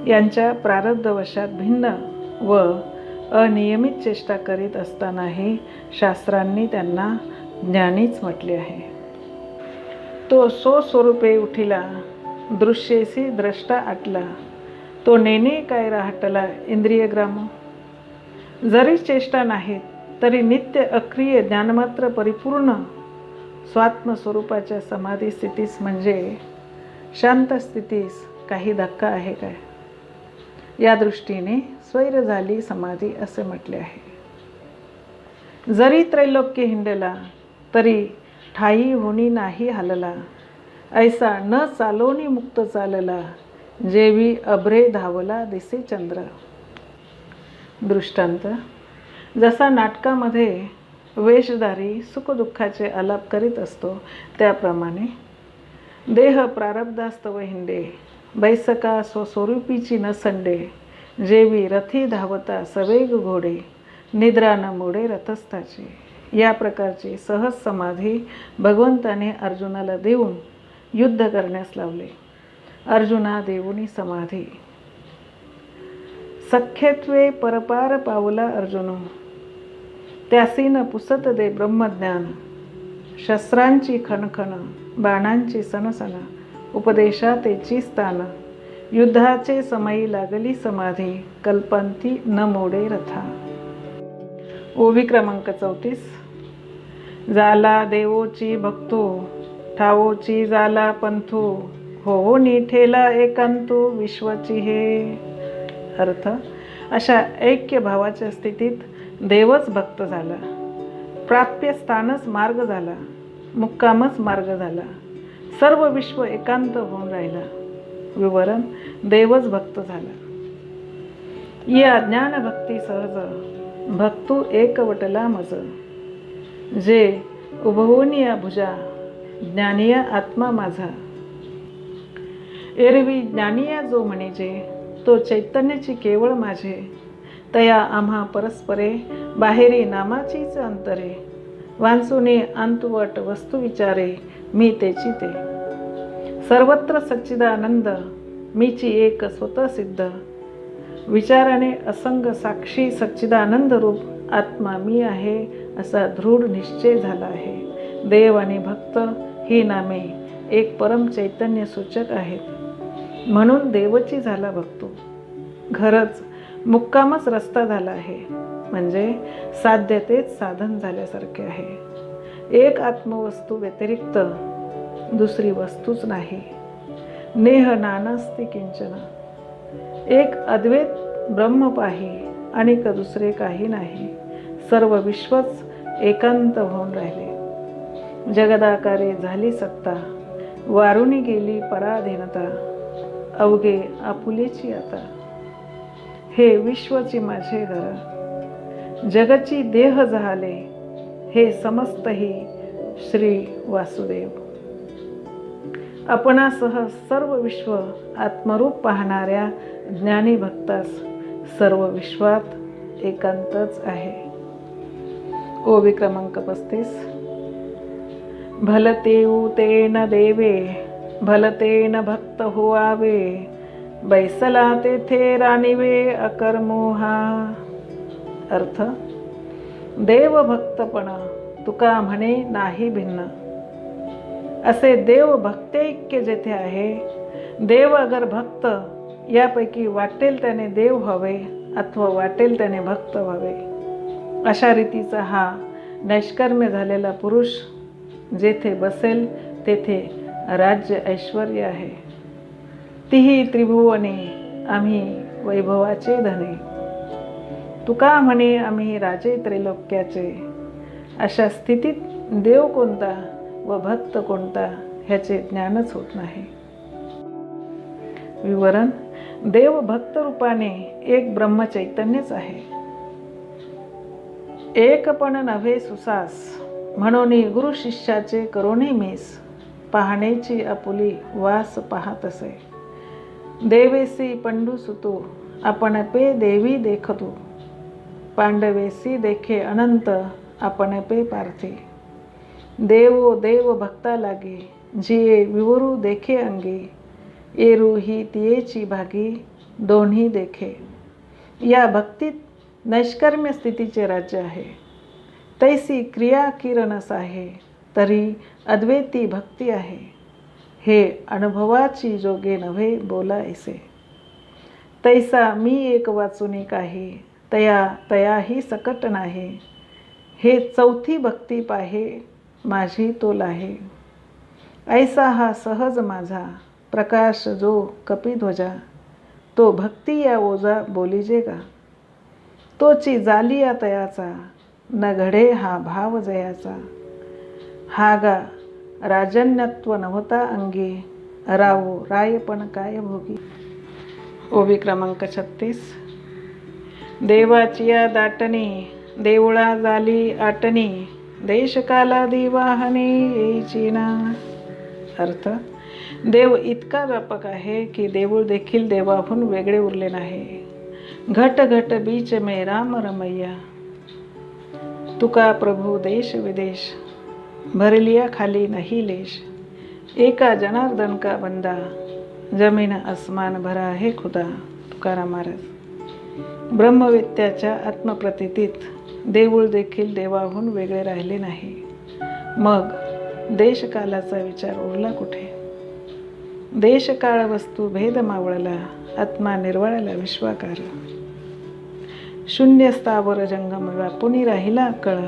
यांच्या प्रारब्धवशात भिन्न व अनियमित चेष्टा करीत असतानाही शास्त्रांनी त्यांना ज्ञानीच म्हटले आहे. तो स्वस्वरूपे उठिला, दृश्येसी द्रष्टा आटला. तो नेने काय राहटला, इंद्रिय ग्राम. जरी चेष्टा नाहीत तरी नित्य अक्रिय ज्ञानमात्र परिपूर्ण स्वात्मस्वरूपाच्या समाधी स्थितीस म्हणजे शांत स्थितीस काही धक्का आहे काय? या दृष्टीने स्वैर झाली समाधी असे म्हटले आहे. जरी त्रैलोक्य हिंडला तरी ठाई होणी नाही हलला. ऐसा न चालोनी मुक्त चालला, जेवी अभ्रे धावला दिसे चंद्र. दृष्टांत, जसा नाटकामध्ये वेशधारी सुखदुःखाचे आलाप करीत असतो त्याप्रमाणे देह प्रारब्धास्तव हिंडे, बैसका स्वस्वरूपीची न संडे. जेवी रथी धावता सवेग घोडे, निद्रा न मोडे रथस्थाची. या प्रकारची सहज समाधी भगवंताने अर्जुनाला देऊन युद्ध करण्यास लावले. अर्जुना देऊनी समाधी. सख्यत्वे परपार पावला अर्जुनो, त्यासी न पुसत दे ब्रह्मज्ञान. शस्त्रांची खणखण, बाणांची सणसण, उपदेशातेची स्थान, युद्धाचे समयी लागली समाधी, कल्पंती न मोडे रथा. ओवी क्रमांक 34. जाला देवोची भक्तो, ठावोची जाला पंथो, हो निठेला एकांतो विश्वाची हे. अर्थ, अशा ऐक्य भावाच्या स्थितीत देवच भक्त झाला, प्राप्य स्थानच मार्ग झाला, मुक्कामच मार्ग झाला, सर्व विश्व एकांत होऊन राहिला. विवरण, देवच भक्त झाला. या ज्ञान भक्ती सहज, भक्तू एकवटला मज, जे उभवूनिया भुजा, ज्ञानिया आत्मा माझा. एरवी ज्ञानिया जो म्हणजे, तो चैतन्याची केवळ माझे, तया आम्हा परस्परे, बाहेरी नामाचीच अंतरे, वांचुनी अंतवट वस्तू विचारे, मी तेची ते. सर्वत्र सच्चिदानंद, मीची एक स्वतः सिद्ध, विचाराने असंग साक्षी सच्चिदानंद रूप आत्मा मी आहे, असा दृढ निश्चय झाला आहे. देव आणि भक्त ही नामे एक परम चैतन्य सूचक आहेत, म्हणून देवची झाला भक्तो. घरच मुक्कामच रस्ता झाला आहे, म्हणजे साध्य तेच साधन झाल्यासारखे आहे. एक आत्मवस्तू व्यतिरिक्त दुसरी वस्तूच नाही. नेह नानस्ति किंचन, एक अद्वैत ब्रह्म पाही, आणि दुसरे काही नाही. सर्व विश्वच एकांत होऊन राहिले. जगदाकारे झाली सत्ता, वारुणी गेली पराधीनता, अवघे आपुलेची आता. हे विश्वची माझे घर, जगची देह झाले, हे समस्तही श्री वासुदेव. आपणासह सर्व विश्व आत्मरूप पाहणाऱ्या ज्ञानी भक्तास सर्व विश्वात एकांतच आहे. ओवी क्रमांक 35. भलतेऊ तेन देवे, भलतेन भक्त होवावे, बैसला तेथे राणीवे अकर्मोहा. अर्थ, देव भक्तपण तुका म्हणे नाही भिन्न. असे देव भक्तैक्य जेथे आहे, देव अगर भक्त यापैकी वाटेल त्याने देव व्हावे अथवा वाटेल त्याने भक्त व्हावे, अशा रीतीचा हा नैष्कर्म्य झालेला पुरुष जेथे बसेल तेथे राज्य ऐश्वर्य आहे. तिही त्रिभुवने आम्ही वैभवाचे धने, तुका म्हणे आम्ही राजे त्रैलोक्याचे. अशा स्थितीत देव कोणता व भक्त कोणता ह्याचे ज्ञानच होत नाही. विवरण, देव भक्त रूपाने एक ब्रह्मचैतन्यच आहे. एक पण नव्हे सुसास, म्हणून गुरु शिष्याचे करोने मेस, पाहण्याची आपुली वास पाहत असे. देवेसी पंडू सुतो, आपण पे देवी देखतो, पांडवेसी देखे अनंत, आपण पे पार्थे. देवो देव भक्ता लागे, जिये विवरू देखे अंगे, एरू ही तियेची भागी, दोन्ही देखे. या भक्तीत नैष्कर्म्य स्थितीचे राज्य आहे. तैसी क्रिया किरणस आहे, तरी अद्वैती भक्ती आहे. हे अनुभवाची जोगे नव्हे बोला ऐसे. तैसा मी एक वाचुनी काही, तया तयाही सकट नाही. हे चौथी भक्ती पाहे, माझी तो लाहे. ऐसा हा सहज माझा, प्रकाश जो कपिध्वजा, तो भक्ती या ओजा बोलीजे गा. तोची जालिया तयाचा, न घडे हा भाव जयाचा. हा गा राजन्यत्व नव्हता अंगी, रावो रायपण काय भोगी. ओवी क्रमांक 36. देवाची या दाटणी, देवळा झाली आटणी, देशकाला दिवाहने येईची ना. अर्थ, देव इतका व्यापक आहे की देऊळ देखील देवाहून वेगळे उरले नाही. घट घट बीच में राम रमैया, तुका प्रभू देश विदेश, भरलिया खाली नाही लेश. एका जनार्दन का बंदा, जमीन आसमान भरा है खुदा. तुकाराम महाराज. ब्रह्मवेत्याच्या आत्मप्रतीतीत देऊळ देखील देवाहून वेगळे राहिले नाही. मग देशकालाचा विचार उरला कुठे? देशकाळ वस्तू भेद मावळला, आत्मा निर्वाळला विश्वाकार. शून्य स्थावर जंगम व्यापुनी राहिला कळ,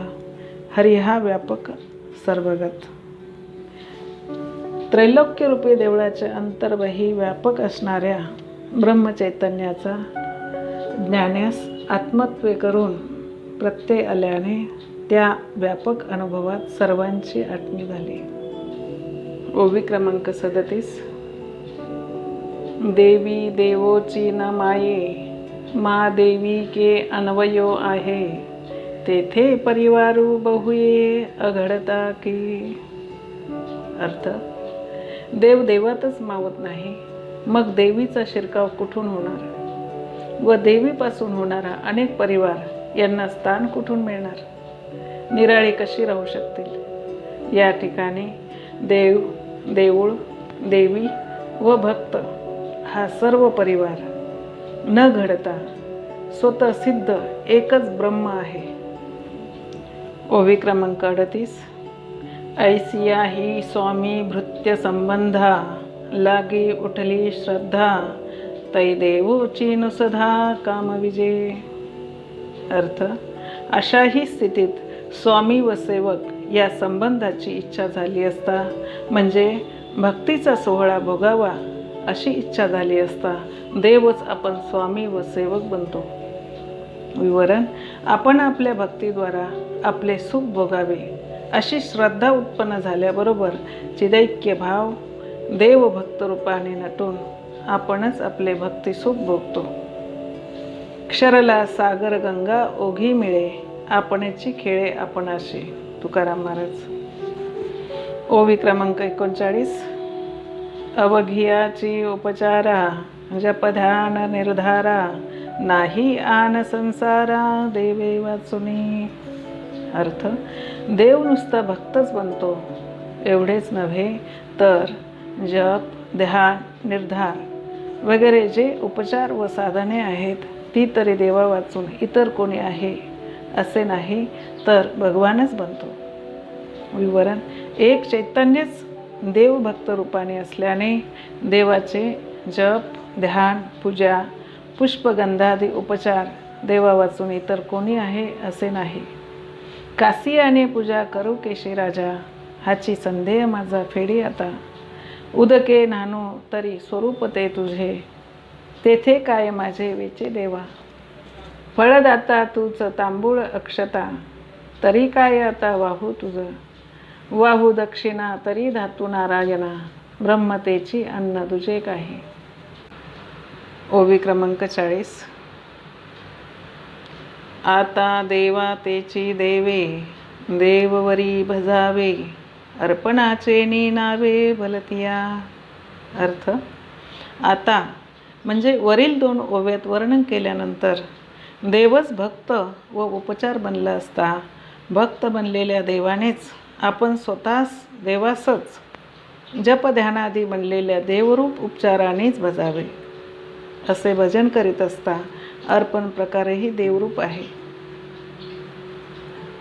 हरी हा व्यापक सर्वगत. त्रैलोक्यरूपी देवळाच्या अंतर्बाही व्यापक असणाऱ्या ब्रह्मचैतन्याचा ज्ञानास आत्मत्वे करून प्रत्यय आल्याने त्या व्यापक अनुभवात सर्वांची आटणी झाली. ओवी क्रमांक 37. देवी देवोची न माये, मा देवी के अन्वयो आहे, तेथे परिवारू बहुये अघडता की. अर्थ, देव देवातच मावत नाही, मग देवीचा शिरकाव कुठून होणार व देवीपासून होणारा अनेक परिवार यांना स्थान कुठून मिळणार? निराळी कशी राहू शकतील? या ठिकाणी देव, देऊळ, देवी व भक्त हा सर्व परिवार न घडता स्वतः सिद्ध एकच ब्रह्म आहे. ओवी क्रमांक 38. ऐसिया ही स्वामी भृत्य संबंधा, लागी उठली श्रद्धा, तै देवोची नुसधा कामविजे. अर्थ, अशाही स्थितीत स्वामी व सेवक या संबंधाची इच्छा झाली असता, म्हणजे भक्तीचा सोहळा भोगावा अशी इच्छा झाली असता, देवच आपण स्वामी व सेवक बनतो. विवरण, आपण आपल्या भक्तीद्वारा आपले सुख भोगावे अशी श्रद्धा उत्पन्न झाल्याबरोबर चिदैक्य भाव देव भक्त रूपाने नटून आपणच आपले भक्ती सुख भोगतो. क्षरला सागर गंगा ओघी मिळे, आपणची खेळे आपणाशी. तुकाराम महाराज. ओवी क्रमांक 39. अवघियाची उपचारा, जपध्यान निर्धारा, नाही आन संसारा, देवे वाचुनी. अर्थ, देव नुसता भक्तच बनतो एवढेच नव्हे, तर जप, ध्यान, निर्धार वगैरे जे उपचार व साधने आहेत ती तरी देवा वाचून इतर कोणी आहे असे नाही, तर भगवानच बनतो. विवरण, एक चैतन्यच देवभक्त रूपाने असल्याने देवाचे जप, ध्यान, पूजा, पुष्पगंधादी उपचार देवा वाचून इतर कोणी आहे असे नाही. कासियाने पूजा करू केशी राजा, हाची संदेह माझा फेडी आता. उदके नानो तरी स्वरूप ते तुझे, तेथे काय माझे वेचे देवा. फळदाता तूच तांबूळ अक्षता, तरी काय आता वाहू तुझ. वाहू दक्षिणा तरी धातू नारायणा, ब्रह्मतेची अन्न तुझे काही. ओवी क्रमांक 40. आता देवा तेची देवे, देववरी भजावे, अर्पणाचे नी नावे भलतिया. अर्थ, आता म्हणजे वरील 2 ओव्यात वर्णन केल्यानंतर देवच भक्त व उपचार बनला असता, भक्त बनलेल्या देवानेच आपण स्वतःच देवासच जपध्यानादी बनलेल्या देवरूप उपचारानेच भजावे. असे भजन करीत असता अर्पण प्रकारेही देवरूप आहे.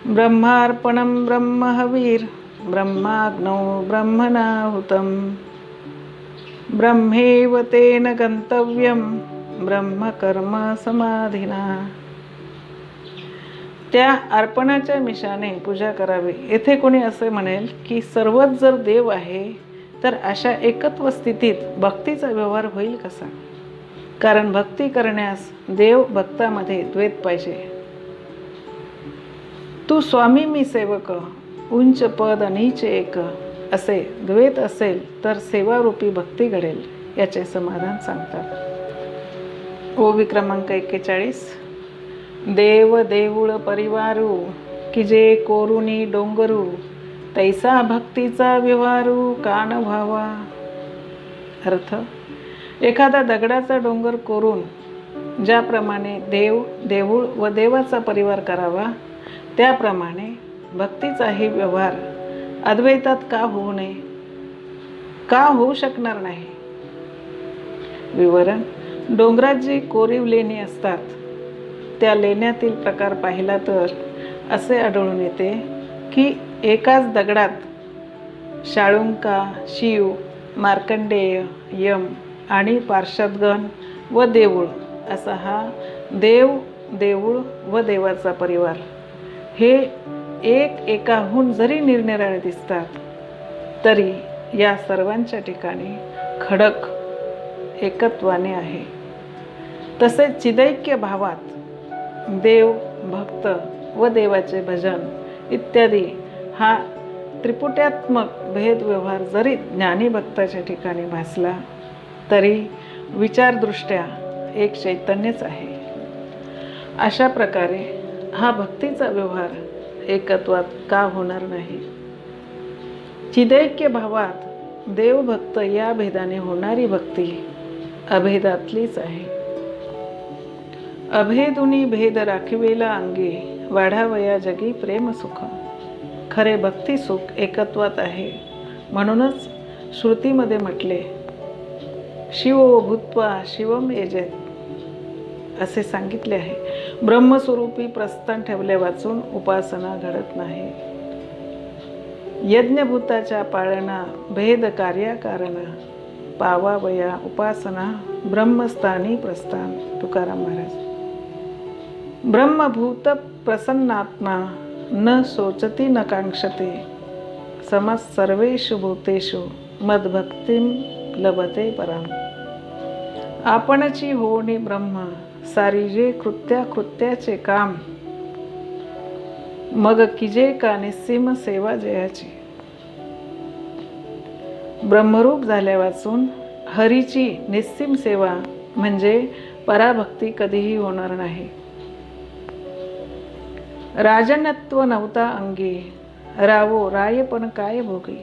ब्रह्मार्पणम ब्रह्महवीर, ब्रह्माग्नौ ब्रह्मणाहुतं, ब्रह्मेव तेन गंतव्यम, ब्रह्मकर्म समाधिना. त्या अर्पणाच्या मिशाने पूजा करावी. येथे कोणी असे म्हणेल की सर्वच जर देव आहे तर अशा एकत्व स्थितीत भक्तीचा व्यवहार होईल कसा? कारण भक्ती करण्यास देव भक्तामध्ये द्वैत पाहिजे. तू स्वामी मी सेवक, उंच पद नीच एक, असे द्वैत असेल तर सेवारूपी भक्ती घडेल याचे समाधान सांगतात. ओवी क्रमांक 41. देव देऊळ परिवारू, की जे कोरुनी डोंगरू, तैसा भक्तीचा व्यवहारू कान व्हावा. अर्थ, एखादा दगडाचा डोंगर कोरून ज्याप्रमाणे देव, देऊळ व देवाचा परिवार करावा, त्याप्रमाणे भक्तीचाही व्यवहार अद्वैतात का होऊ नये? का होऊ शकणार नाही? विवरण, डोंगरात जी कोरीव लेणी असतात त्या लेण्यातील प्रकार पाहिला तर असे आढळून येते की एकाच दगडात शाळुंका, शिव, मार्कंडेय, यम आणि पार्षदगण व देऊळ असा हा देव, देऊळ व देवाचा परिवार हे एकाहून जरी निरनिराळे दिसतात तरी या सर्वांच्या ठिकाणी खडक एकत्वाने आहे. तसेच चिदैक्य भावात देव, भक्त व देवाचे भजन इत्यादी हा त्रिपुट्यात्मक भेदव्यवहार जरी ज्ञानी भक्ताच्या ठिकाणी भासला तरी विचारदृष्ट्या एक चैतन्यच आहे. अशा प्रकारे हा भक्तीचा व्यवहार एकत्वात का होणार नाही? चिदैक्य भावात देवभक्त या भेदाने होणारी भक्ती अभेदातलीच आहे. अभेदुनी भेद राखिवेला अंगी, वाढावया जगी प्रेम सुख. खरे भक्ती सुख एकत्वात आहे. म्हणूनच श्रुतीमध्ये म्हटले, शिवो भूत्वा शिवम यजेत असे सांगितले आहे. ब्रह्मस्वरूपी प्रस्थान ठेवले वाचून उपासना घडत नाही. यज्ञभूताच्या पाळणा भेद कार्याकारणा, पावावया उपासना ब्रह्मस्थानी प्रस्थान. तुकाराम महाराज. ब्रह्मभूत प्रसन्नात्मा न शोचती न कांक्षते, समस सर्वेषु भूतेषु मद्भक्तिं लभते पराम. आपणची होणी ब्रह्म, सारी जे कृत्याचे काम, मग किजे का निस्सीम सेवा जयाची. ब्रह्मरूप झाल्या वाचून हरीची निस्सीम सेवा म्हणजे पराभक्ती कधीही होणार नाही. राजनत्व नव्हता अंगी, रावो रायपण काय भोगी.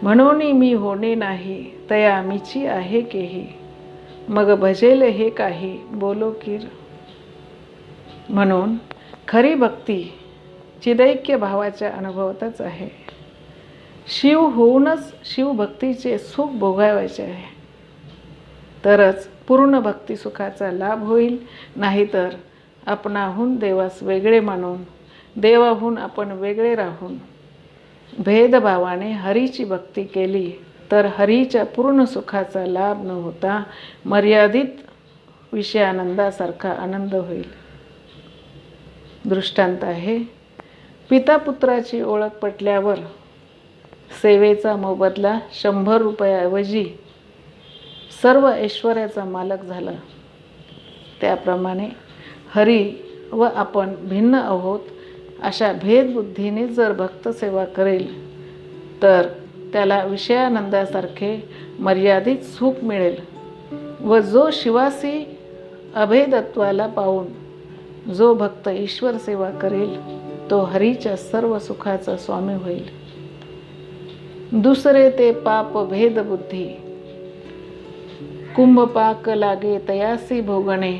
म्हणून मी होणे नाही, तया मीची आहे केही, मग भजेल हे काही बोलो कीर. म्हणून खरी भक्ती चिदैक्य भावाच्या अनुभवातच आहे. शिव होऊनच शिवभक्तीचे सुख भोगावायचे आहे, तरच पूर्ण भक्ती सुखाचा लाभ होईल. नाहीतर आपणाहून देवास वेगळे मानून, देवाहून आपण वेगळे राहून भेदभावाने हरीची भक्ती केली तर हरीच्या पूर्ण सुखाचा लाभ न होता मर्यादित विषयानंदासारखा आनंद होईल. दृष्टांत आहे, पिता पुत्राची ओळख पटल्यावर सेवेचा मोबदला 100 रुपयाऐवजी सर्व ऐश्वर्याचा मालक झाला. त्याप्रमाणे हरी व आपण भिन्न आहोत अशा भेदबुद्धीने जर भक्त सेवा करेल तर त्याला विषयानंदासारखे मर्यादित सुख मिळेल. व जो शिवासी अभेदत्वाला पाहून जो भक्त ईश्वर सेवा करेल तो हरीच्या सर्व सुखाचा स्वामी होईल. दुसरे ते पाप भेदबुद्धी, कुंभपाक लागे तयासी भोगणे,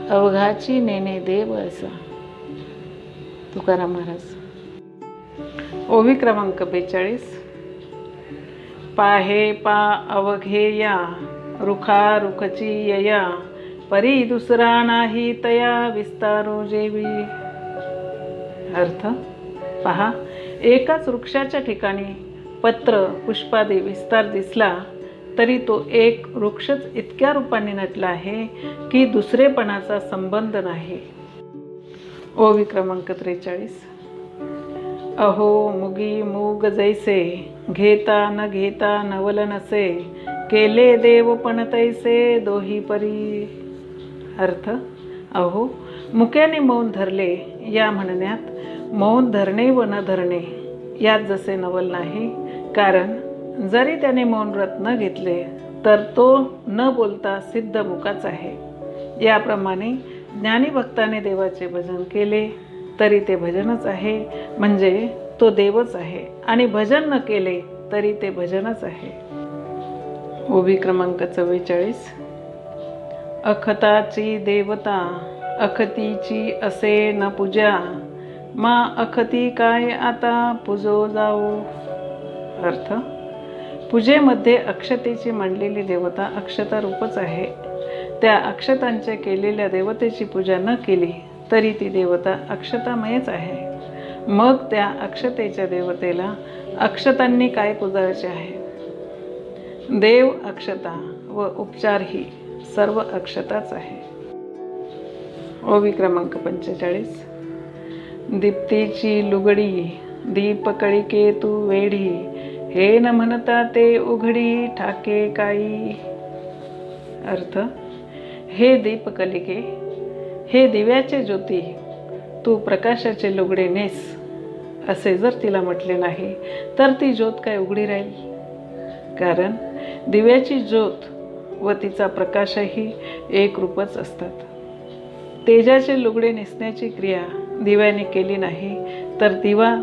अवघाची नेणे देव असा. तुकाराम महाराज. ओवी क्रमांक 42. पाहे पा अवघेया, रुखा रुखची यया, परी दुसरा नाही तया विस्तारो जेवी. अर्थ, पहा, एकाच वृक्षाच्या ठिकाणी पत्र पुष्पादी विस्तार दिसला तरी तो एक वृक्षच इतक्या रूपाने नटला आहे की दुसरेपणाचा संबंध नाही. ओवी क्रमांक 43. अहो मुगी मूग जैसे, घेता न घेता नवल नसे, केले देव पण तैसे दोही परी. अर्थ, अहो मुक्याने मौन धरले या म्हणण्यात मौन धरणे व न धरणे यात जसे नवल नाही. कारण जरी त्याने मौन व्रत न घेतले तर तो न बोलता सिद्ध मुकाच आहे. याप्रमाणे ज्ञानी भक्ताने देवाचे भजन केले तरी ते भजनच आहे, म्हणजे तो देवच आहे. आणि भजन न केले तरी ते भजनच आहे. ओवी क्रमांक 44. अखताची देवता, अखतीची असे न पूजा, मा अखती काय आता पूजो जाओ. अर्थ, पूजेमध्ये अक्षतेची मांडलेली देवता अक्षता रूपच आहे. त्या अक्षतांच्या केलेल्या देवतेची पूजा न केली तरी ती देवता अक्षतामयच आहे. मग त्या अक्षतेच्या देवतेला अक्षतांनी काय पुजायचे आहे? देव अक्षता व उपचार ही सर्व अक्षताच आहे. ओवी क्रमांक 45. दीप्तीची लुगडी दीपकळिके तू वेढी, हे न म्हणता ते उघडी ठाके काई. अर्थ, हे दीपकलिके, हे दिव्याचे ज्योती, तू प्रकाशाचे लुगडे नेस, असे जर तिला म्हटले नाही तर ती ज्योत काय उघडी राहील? कारण दिव्याची ज्योत व तिचा प्रकाशही एक रूपच असतात. तेजाचे लुगडे नेसण्याची क्रिया दिव्याने केली नाही तर दिवा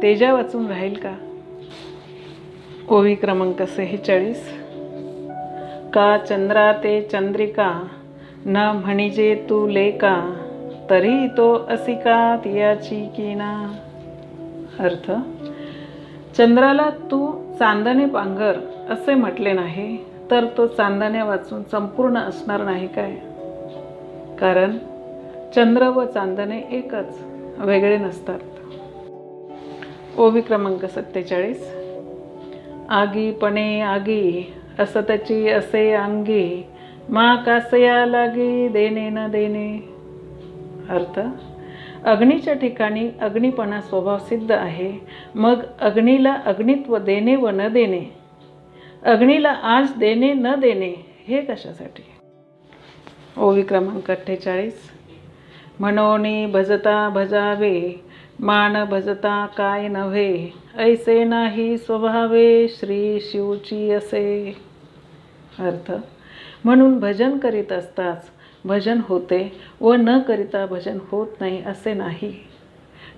तेजा वाचून राहील का? ओवी क्रमांक 46. का चंद्रा ते चंद्रिका, न म्हणिजे तू लेका, तरी तो असिका तियाची कीना. अर्थ, चंद्राला तू चांदणे पांघर असे म्हटले नाही तर तो चांदण्या वाचून संपूर्ण असणार नाही काय? कारण चंद्र व चांदणे एकच, वेगळे नसतात. ओवी क्रमांक 47. आगी पणे आगी, असतची असे अंगी, मा कासया लागी देणे न देणे. अर्थ, अग्नीच्या ठिकाणी अग्निपणा स्वभाव सिद्ध आहे, मग अग्नीला अग्नित्व देणे व न देणे, अग्नीला आज देणे न देणे हे कशासाठी? ओवी क्रमांक 48. म्हणोनी भजता भजावे, मान भजता काय नव्हे, ऐसे नाही स्वभावे श्री शिवची असे. अर्थ, म्हणून भजन करीत असताच भजन होते व न करिता भजन होत नाही असे नाही,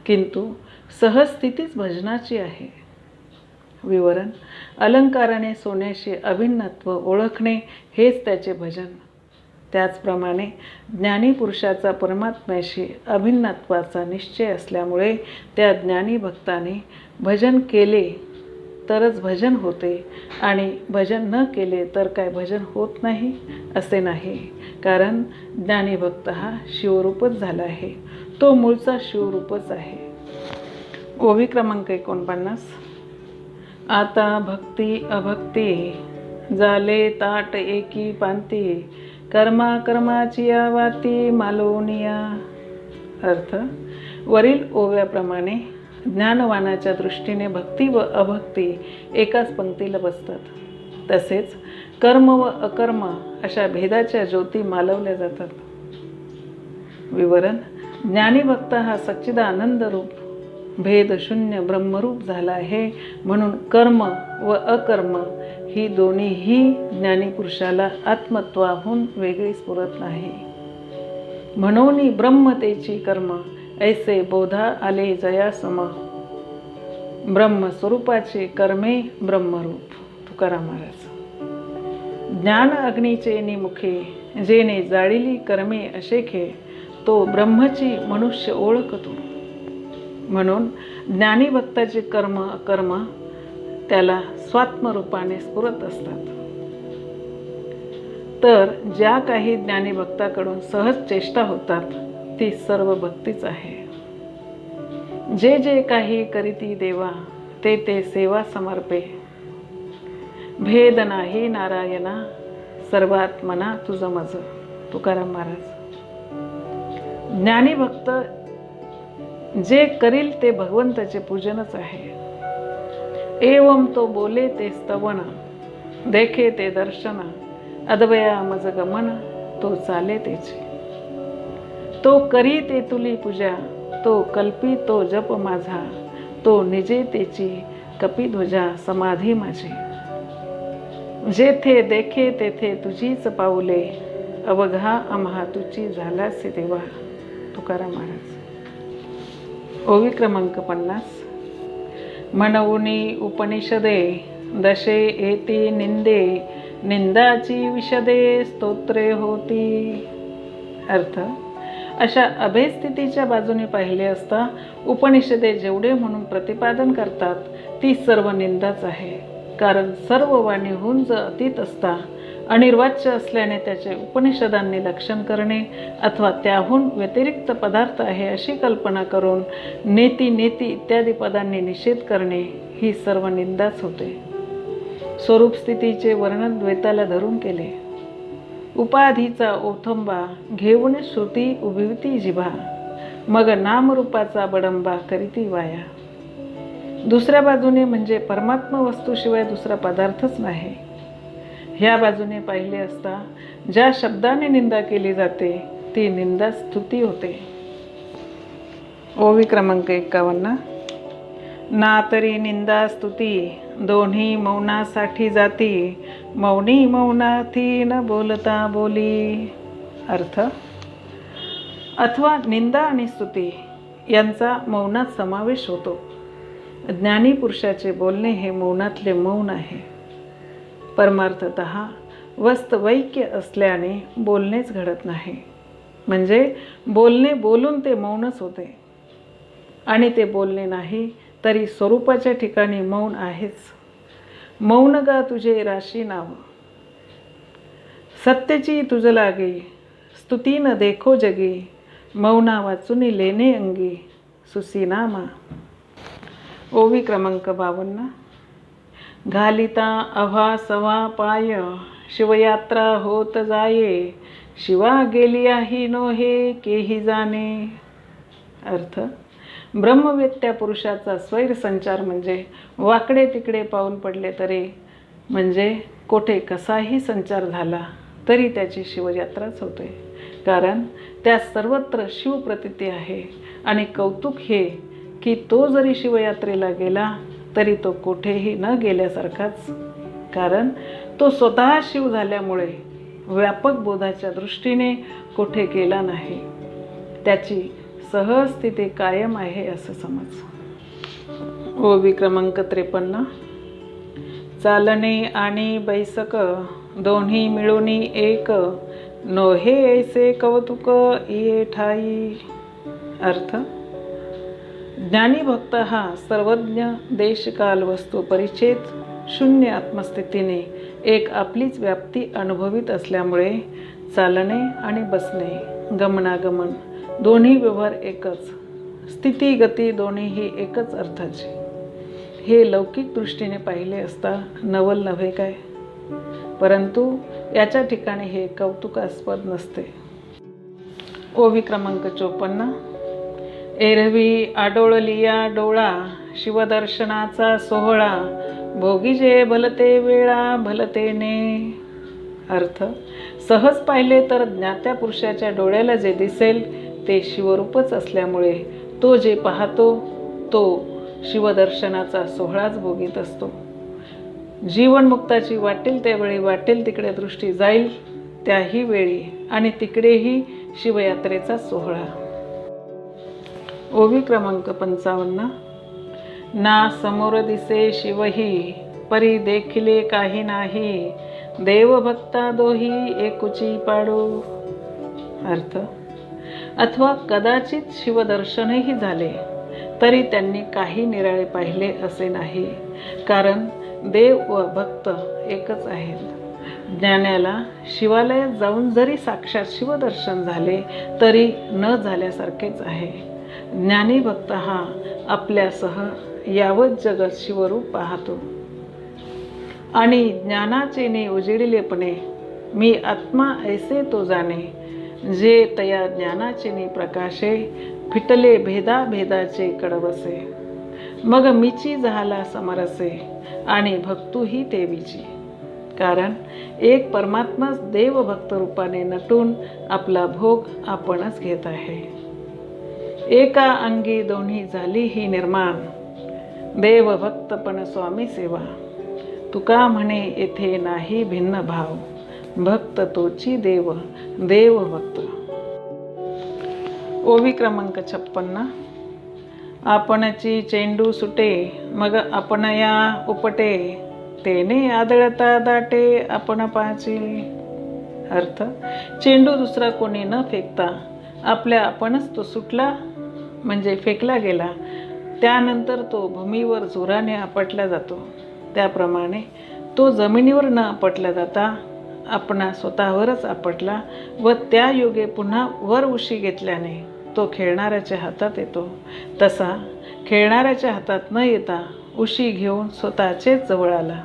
किंतु सहस्थितीच भजनाची आहे. विवरण, अलंकाराने सोन्याशी अभिन्नत्व ओळखणे हेच त्याचे भजन. त्याचप्रमाणे ज्ञानी पुरुषाचा परमात्म्याशी अभिन्नत्वाचा निश्चय असल्यामुळे त्या ज्ञानी भक्ताने भजन केले तरच भजन होते आणि भजन न केले तर काय भजन होत नाही असे नाही. कारण ज्ञानी भक्त हा शिवरूपच झाला आहे, तो मूळचा शिवरूपच आहे. ओवी क्रमांक 49. आता भक्ती अभक्ती, झाले ताट एकी पांती, कर्मा कर्माची वाती मालोनिया. अर्थ, वरील ओव्याप्रमाणे ज्ञानवानाच्या दृष्टीने भक्ती व अभक्ती एकाच पंक्तीला बसतात. तसेच कर्म व अकर्म अशा भेदाच्या ज्योती मालवल्या जातात. विवरण, ज्ञानी भक्त हा सच्चिदानंद रूप भेदशून्य ब्रह्मरूप झाला आहे, म्हणून कर्म व अकर्म ही दोन्हीही ज्ञानीपुरुषाला आत्मत्वाहून वेगळी स्फुरत नाही. म्हणून ब्रह्मतेची कर्म, ऐसे बोधा आले जयासम, ब्रह्मस्वरूपाचे कर्मे ब्रह्मरूप. तुकाराम महाराज. ज्ञान अग्नीचे निमुखे, जेने जाळिली कर्मे अशेखे, तो ब्रह्मची मनुष्य ओळखतो. म्हणून ज्ञानी भक्ताचे कर्म अकर्म त्याला स्वात्मरूपाने स्फुरत असतात. तर ज्या काही ज्ञानी भक्ताकडून सहज चेष्टा होतात ती सर्व भक्तीच आहे. जे जे काही करीती देवा, ते ते सेवा समर्पे, भेद नाही नारायणा, सर्वात्मना तुझं मज. तुकाराम महाराज. ज्ञानी भक्त जे करील ते भगवंताचे पूजनच आहे. एवम तो बोले ते स्तवन, देखे ते दर्शन, अद्वया मज गमन, तो चाले तेचे. तो करी ते तुली पूजा, तो कल्पी तो जप माझा, तो निजे तेची कपिध्वजा समाधी माझी. जेथे देखे तेथे तुझीच पाऊले, अवघा आम्हा तुझी झालासी देवा. तुकाराम महाराज. ओवी क्रमांक 50. म्हणूनी उपनिषदे, दशे एती निंदे, निंदाची विशदे स्तोत्रे होती. अर्थ, अशा अभेस्थितीच्या बाजूने पाहिले असता उपनिषदे जेवढे म्हणून प्रतिपादन करतात ती सर्व निंदाच आहे. कारण सर्व वाणीहून अतीत असता अनिर्वाच्य असल्याने त्याचे उपनिषदांनी लक्षण करणे अथवा त्याहून व्यतिरिक्त पदार्थ आहे अशी कल्पना करून नेती नेती इत्यादी पदांनी निषेध करणे ही सर्व निंदाच होते. स्वरूप स्थितीचे वर्णन द्वैताला धरून केले. उपाधीचा ओथंबा घेऊन श्रुती उभिवती जिभा, मग नामरूपाचा बडंबा करीती वाया. दुसऱ्या बाजूने म्हणजे परमात्मा वस्तूशिवाय दुसरा पदार्थच नाही. ह्या बाजूने पाहिले असता ज्या शब्दाने निंदा केली जाते ती निंदा स्तुती होते. ओवी क्रमांक 51. ना तरी निंदा स्तुती दोन्ही मौनासाठी जाती, मौनी मौनार्थी न बोलता बोली. अर्थ, अथवा निंदा आणि स्तुती यांचा मौनात समावेश होतो. ज्ञानी पुरुषाचे बोलणे हे मौनातले मौन आहे. परमार्थतः वस्तवैक्य असल्याने बोलणेच घडत नाही. म्हणजे बोलणे बोलून ते मौनच होते आणि ते बोलणे नाही तरी स्वरूपाच्या ठिकाणी मौन आहेच. मौन गा तुझे राशी नाव, सत्यची तुझ लागे, स्तुती न देखो जगी, मौना वाचुनी लेणे अंगी, सुसीनामा. ओवी क्रमांक 52. घालिता अव्हा सव्हा पाय, शिवयात्रा होत जाये, शिवा गेलिया ही नोहे केही जाणे. अर्थ, ब्रह्मवेत्या पुरुषाचा स्वैर संचार म्हणजे वाकडे तिकडे पाऊल पडले तरी, म्हणजे कोठे कसाही संचार झाला तरी त्याची शिवयात्राच होते. कारण त्या सर्वत्र शिवप्रतीती आहे. आणि कौतुक हे की तो जरी शिवयात्रेला गेला तरी तो कोठेही न गेल्यासारखाच. कारण तो स्वतः शिव झाल्यामुळे व्यापक बोधाच्या दृष्टीने कोठे गेला नाही. त्याची सहज स्थिती कायम आहे असं समज. ओवी क्रमांक 53. चालणे आणि बैसक दोन्ही मिळून एक, नोहे ऐसे कौतुक ये ठाई. अर्थ, ज्ञानी भक्त हा सर्वज्ञ देशकाल वस्तू परिच्छेद शून्य आत्मस्थितीने एक आपलीच व्याप्ती अनुभवित असल्यामुळे चालणे आणि बसणे, गमनागमन दोन्ही व्यवहार एकच, स्थिती गती दोन्हीही एकच अर्थाचे. हे लौकिक दृष्टीने पाहिले असता नवल नव्हे काय? परंतु याच्या ठिकाणी हे कौतुकास्पद नसते. ओवी क्रमांक 54. एरवी आडोळलिया डोळा, शिवदर्शनाचा सोहळा, भोगी जे भलते वेळा भलतेने. अर्थ, सहज पाहिले तर ज्ञात्या पुरुषाच्या डोळ्याला जे दिसेल ते शिवरूपच असल्यामुळे तो जे पाहतो तो शिवदर्शनाचा सोहळाच भोगीत असतो. जीवनमुक्ताची वाटेल त्यावेळी वाटेल तिकडे दृष्टी जाईल त्याही वेळी आणि तिकडेही शिवयात्रेचा सोहळा. ओवी क्रमांक 55. ना समोर दिसे शिवही, परी देखिले काही नाही, देवभक्ता दोही एकुची पाडू. अर्थ, अथवा कदाचित शिवदर्शनही झाले तरी त्यांनी काही निराळे पाहिले असे नाही. कारण देव व भक्त एकच आहेत. ज्ञानाला शिवालयात जाऊन जरी साक्षात शिवदर्शन झाले तरी न झाल्यासारखेच आहे. ज्ञानी भक्त हा आपल्यासह यावत जगत शिवरूप पाहतो आणि ज्ञानाचेने उजेडिलेपणे मी आत्मा ऐसे तो जाणे, जे तया ज्ञानाचेने प्रकाशे, फिटले भेदा भेदाचे कडवसे, मग मीची झाला समरसे आणि भक्तूही देवीची. कारण एक परमात्माच देव भक्त रूपाने नटून आपला भोग आपणच घेत आहे. एका अंगी दोन्ही झाली ही निर्माण, देव भक्तपण स्वामी सेवा, तुका म्हणे येथे नाही भिन्न भाव, भक्त तोची देव देव भक्त. ओवी क्रमांक 56. आपणची चेंडू सुटे, मग आपण या उपटे, तेने आदळता दाटे आपण पाची. अर्थ, चेंडू दुसरा कोणी न फेकता आपल्या आपणच तो सुटला म्हणजे फेकला गेला, त्यानंतर तो भूमीवर जोराने आपटला जातो. त्याप्रमाणे तो जमिनीवर न आपटला जाता आपणा स्वतःवरच आपटला व त्या योगे पुन्हा वर उशी घेतल्याने तो खेळणाऱ्याच्या हातात येतो. तसा खेळणाऱ्याच्या हातात न येता उशी घेऊन स्वतःचेच जवळ आला.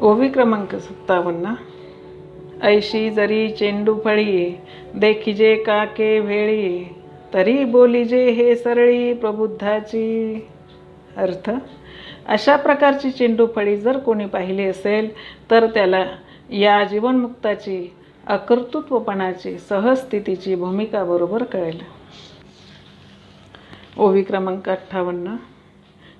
ओवी क्रमांक 57. ऐशी जरी चेंडू फळी देखिजे काके वेळी तरी बोलिजे हे सरळी प्रबुद्धाची. अर्थ, अशा प्रकारची चेंडू फळी जर कोणी पाहिली असेल तर त्याला या जीवनमुक्ताची अकर्तृत्वपणाची सहज स्थितीची भूमिका बरोबर कळेल. ओवी क्रमांक 58.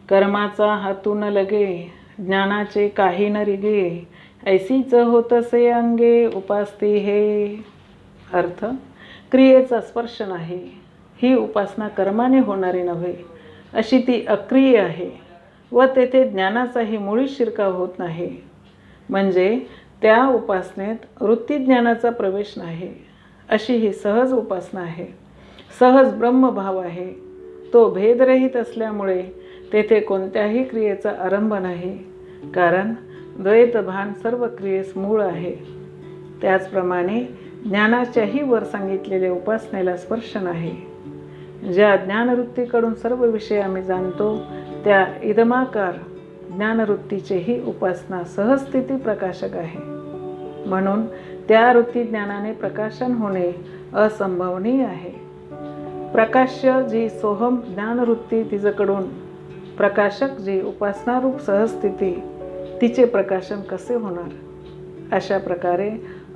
कर्माचा हातून लगे ज्ञानाचे काही न रिगे ऐसीच होतसे अंगे उपासती हे. अर्थ, क्रियेचा स्पर्श नाही, ही उपासना कर्माने होणारी नव्हे, अशी ती अक्रिय आहे व तेथे ज्ञानाचाही मुळीच शिरकाव होत नाही. म्हणजे त्या उपासनेत वृत्तीज्ञानाचा प्रवेश नाही, अशी ही सहज उपासना आहे. सहज ब्रह्मभाव आहे. तो भेदरहित असल्यामुळे तेथे कोणत्याही क्रियेचा आरंभ नाही, कारण द्वैतभान सर्व क्रियेस मूळ आहे. त्याचप्रमाणे ज्ञानाच्याही वर सांगितलेल्या उपासनेला स्पर्श नाही. ज्या ज्ञानवृत्तीकडून सर्व विषय आम्ही जाणतो त्या इदमाकार ज्ञानवृत्तीचेही उपासना सहजस्थिती प्रकाशक आहे. म्हणून त्या वृत्ती ज्ञानाने प्रकाशन होणे असंभवनीय आहे. प्रकाश्य जी सोहम ज्ञानवृत्ती तिच्याकडून प्रकाशक जी उपासनारूप सहजस्थिती तिचे प्रकाशन कसे होणार? अशा प्रकारे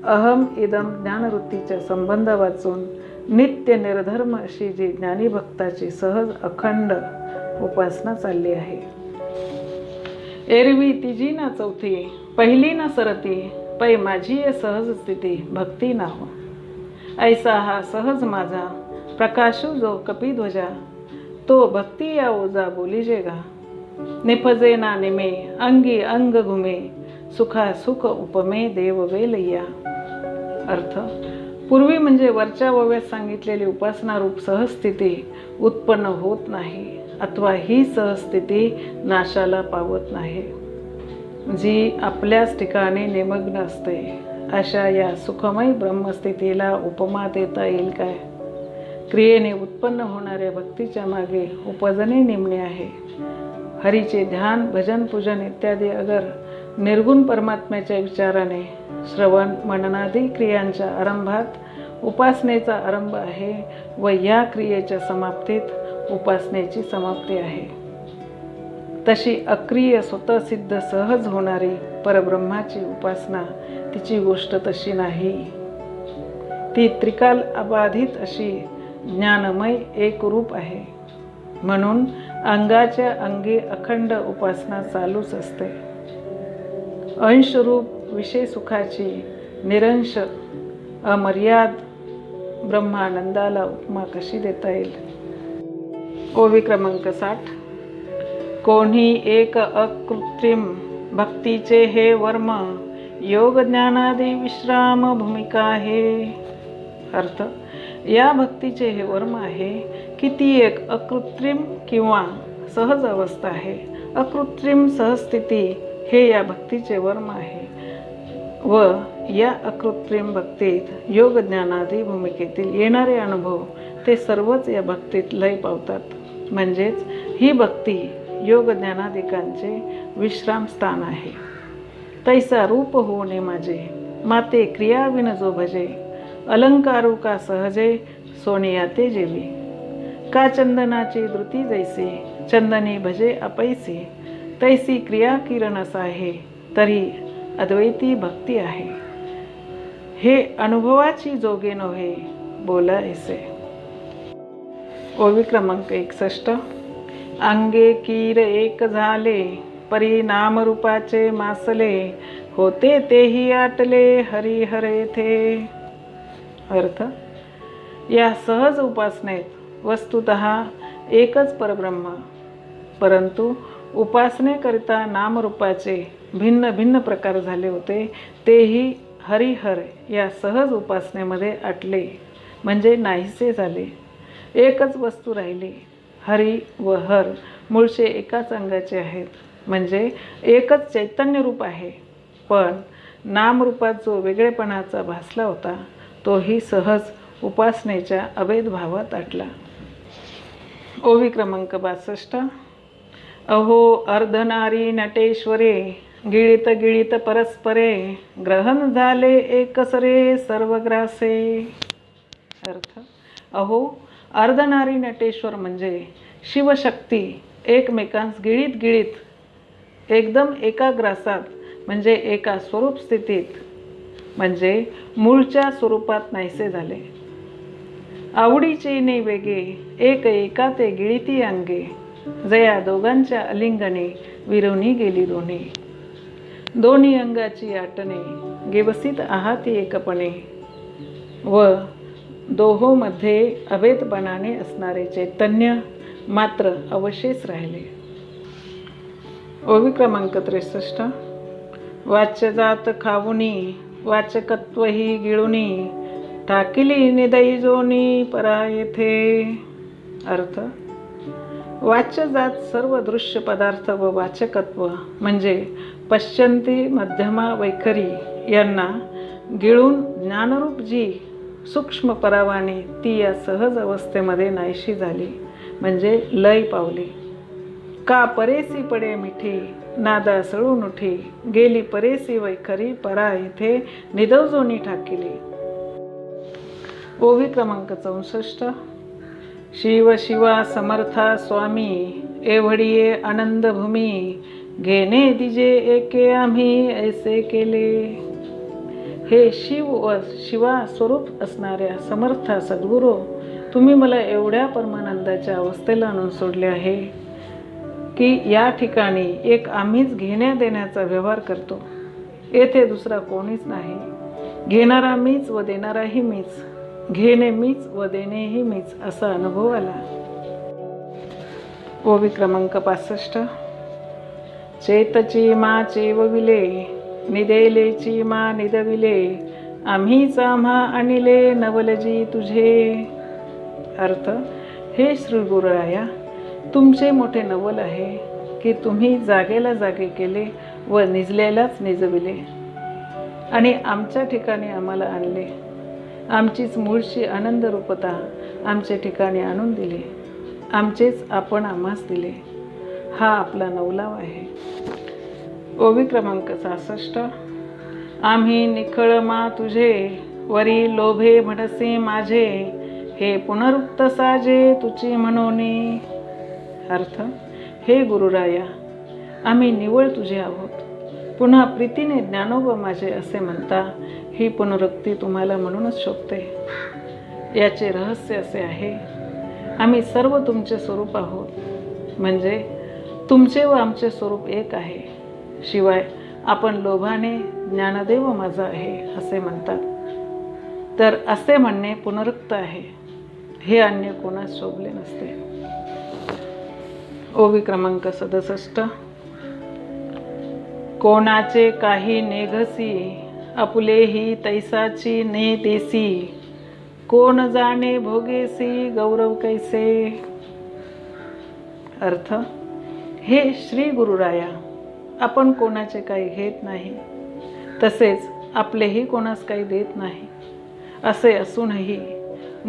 अहम इदम ज्ञानवृत्तीच्या संबंध वाचून नित्य निर्धर्म अशी जी ज्ञानी भक्ताची सहज अखंड उपासना चालली आहे. एरवी तिजी ना चौथी पहिली ना सरती पै माझी ये सहज स्थिती भक्ती ना हो. ऐसा हा सहज माझा प्रकाशू जो कपिध्वजा तो भक्ती या ओजा बोलीजेगा निफजे ना निमे अंगी अंग घुमे सुखा सुख उपमे देव वेलय्या. अर्थ, पूर्वी म्हणजे वरच्या ओव्यात सांगितलेली उपासनारूप सहस्थिती उत्पन्न होत नाही अथवा ही सहस्थिती नाशाला पावत नाही. जी आपल्याच ठिकाणी निमग्न असते अशा या सुखमय ब्रह्मस्थितीला उपमा देता येईल काय? क्रियेने उत्पन्न होणाऱ्या भक्तीच्या मागे उपजने नेमणे आहे. हरीचे ध्यान भजन पूजन इत्यादी अगर निर्गुण परमात्म्याच्या विचाराने श्रवण मननादी क्रियांच्या आरंभात उपासनेचा आरंभ आहे व या क्रियेच्या समाप्तीत उपासनेची समाप्ती आहे. तशी अक्रिय स्वतःसिद्ध सहज होणारी परब्रह्माची उपासना तिची गोष्ट तशी नाही. ती त्रिकाल अबाधित अशी ज्ञानमय एक रूप आहे. म्हणून अंगाच्या अंगी अखंड उपासना चालूच असते. अंशरूप विषय सुखाची निरंश अमर्याद ब्रह्मानंदाला उपमा कशी देता येईल? ओवी क्रमांक 60. कोणी एक अकृत्रिम भक्तीचे हे वर्म योग ज्ञानादी विश्राम भूमिका आहे. अर्थ, या भक्तीचे हे वर्म आहे की ती एक अकृत्रिम किंवा सहज अवस्था आहे. अकृत्रिम सहस्थिती हे या भक्तीचे वर्म आहे व या अकृत्रिम भक्तीत योग ज्ञानादी भूमिकेतील येणारे अनुभव ते सर्वच या भक्तीत लय पावतात. म्हणजेच ही भक्ती योग ज्ञानादिकांचे विश्राम स्थान आहे. तैसा रूप होणे माझे माते क्रियाविन जो भजे अलंकारू का सहजे सोनिया ते जेवी का चंदनाची धृती जैसी चंदनी भजे अपैसी तैसी क्रिया किरण आहे तरी अद्वैती भक्ती आहे. हे अनुभवाची जोगे नव्हे बोला ऐसे. ओवी क्रमांक 61. अंगे कीर एक झाले परिणाम रूपाचे मासले होते तेही आटले हरिहरे थे. अर्थ, या सहज उपासनेत वस्तुतः एकच परब्रह्म, परंतु उपासनेकरिता नामरूपाचे भिन्न भिन्न प्रकार झाले होते तेही हरिहर या सहज उपासनेमध्ये आटले म्हणजे नाहीसे झाले. एकच वस्तू राहिली. हरी व हर मूळचे एकाच अंगाचे आहेत म्हणजे एकच चैतन्य रूप आहे, पण नामरूपात जो वेगळेपणाचा भासला होता तोही सहज उपासनेच्या अभेद भावात आटला. ओवी क्रमांक 62. अहो अर्धनारी नटेश्वरे, गिळित गिळित परस्परे, ग्रहण झाले एकसरे सर्वग्रासे. अर्थ: अहो अर्धनारी नटेश्वर म्हणजे शिवशक्ती एकमेकांस गिळीत गिळीत एकदम एका ग्रासात म्हणजे एका स्वरूप स्थितीत म्हणजे मूळच्या स्वरूपात नाहीसे झाले. आवडीचे ने वेगे एक एका ते गिळिती अंगे, जया दोघांच्या अलिंगणे विरुनी गेली दोन्ही. दोन्ही अंगाची आटणे गेवसीत आहाती एकपणे, व दोहोमध्ये अभेदपणाने असणारे चैतन्य मात्र अवशेष राहिले. ओवी क्रमांक 63. वाच्य जात खाऊनी, वाचकत्व ही गिळुनी, टाकिली निदई जोनी परा येथे. अर्थ: वाच्य जात सर्व दृश्य पदार्थ व वाचकत्व म्हणजे पश्चंती मध्यमा वैखरी यांना गिळून ज्ञानरूप जी सूक्ष्म परावाने ती या सहज अवस्थेमध्ये नाहीशी झाली म्हणजे लय पावली. का परेसी पडे मिठी, नादा सळून उठी, गेली परेसी वैखरी परा इथे निदवजोनी ठाकिली. ओवी क्रमांक 64. शिव शिवा समर्था स्वामी, एवढिये आनंद भूमी, घेणे दिजे एके आम्ही ऐसे केले. हे शिव व शिवा स्वरूप असणाऱ्या समर्था सद्गुरू, तुम्ही मला एवढ्या परमानंदाच्या अवस्थेला आणून सोडले आहे की या ठिकाणी एक आम्हीच घेण्या देण्याचा व्यवहार करतो. येथे दुसरा कोणीच नाही. घेणारा मीच व देणाराही मीच, घेणे मीच व देणेही मीच असा अनुभव आला. ओवी क्रमांक 65. चेतची मा चेवविले, निदेलेची मा निदविले, आम्हीच आम्हा आणिले नवलजी तुझे. अर्थ: हे श्री गुरुराया, तुमचे मोठे नवल आहे की तुम्ही जागेला जागे केले व निजलेलाच निजविले आणि आमच्या ठिकाणी आम्हाला आणले. आमचीच मूळची आनंद रूपता आमच्या ठिकाणी आणून दिले. आमचेच आपण आम्हास दिले. हा आपला नवलाव आहे. ओवी क्रमांक 66. आम्ही निखळ मा तुझे, वरी लोभे म्हणसे माझे, हे पुनरुक्त साजे तुची म्हणोनी. अर्थ: हे गुरुराया, आम्ही निवळ तुझे आहोत. पुन्हा प्रीतीने ज्ञानोबा माझे असे म्हणता ही पुनरुक्ती तुम्हाला म्हणूनच शोभते. याचे रहस्य असे आहे, आम्ही सर्व तुमचे स्वरूप आहोत म्हणजे तुमचे व आमचे स्वरूप एक आहे. शिवाय आपण लोभाने ज्ञानदेव माझा आहे असे म्हणतात, तर असे म्हणणे पुनरुक्त आहे. हे अन्य कोणास शोभले नसते. ओवी क्रमांक 67. कोणाचे काही नेघसी, आपुलेही तैसाची ने देसी, कोण जाणे भोगेसी गौरव कैसे. अर्थ: हे श्री गुरुराया, आपण कोणाचे काही घेत नाही, तसेच आपलेही कोणास काही देत नाही. असे असूनही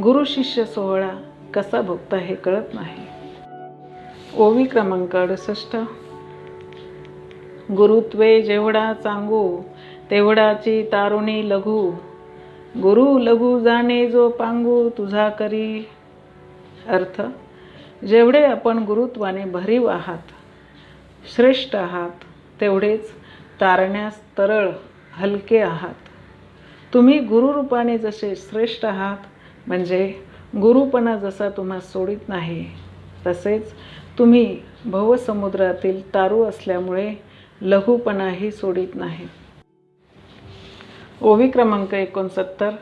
गुरु शिष्य सोहळा कसा भोगता हे कळत नाही. ओवी क्रमांक 68. गुरुत्वे जेवढा चांगू, तेवढाची तारुणी लघु, गुरु लघु जाणे जो पांगू तुझा करी. अर्थ: जेवढे आपण गुरुत्वाने भरीव आहात, श्रेष्ठ आहात, तेवढेच तारण्यास तरळ हलके आहात. तुम्ही गुरुरूपाने जसे श्रेष्ठ आहात म्हणजे गुरुपणा जसा तुम्हा सोडित नाही, तसेच तुम्ही भवसमुद्रातील तारू असल्यामुळे लघुपणाही सोडित नाही. ओवी क्रमांक 69.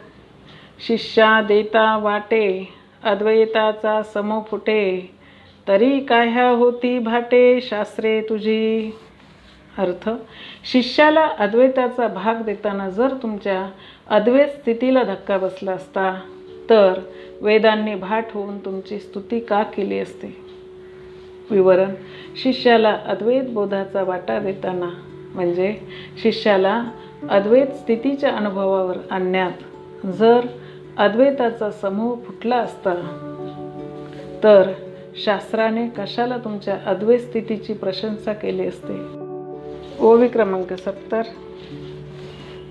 शिष्या देता वाटे, अद्वैताचा समो फुटे, तरी काह्या होती भाटे शास्त्रे तुझी. अर्थ: शिष्याला अद्वैताचा भाग देताना जर तुमच्या अद्वैत स्थितीला धक्का बसला असता तर वेदांनी भाट होऊन तुमची स्तुती का केली असते. विवरण: शिष्याला अद्वैत बोधाचा वाटा देताना म्हणजे शिष्याला अद्वैत स्थितीच्या अनुभवावर आणण्यात जर अद्वैताचा समूह फुटला असता तर शास्त्राने कशाला तुमच्या अद्वैत स्थितीची प्रशंसा केली असते. ओवी क्रमांक 70.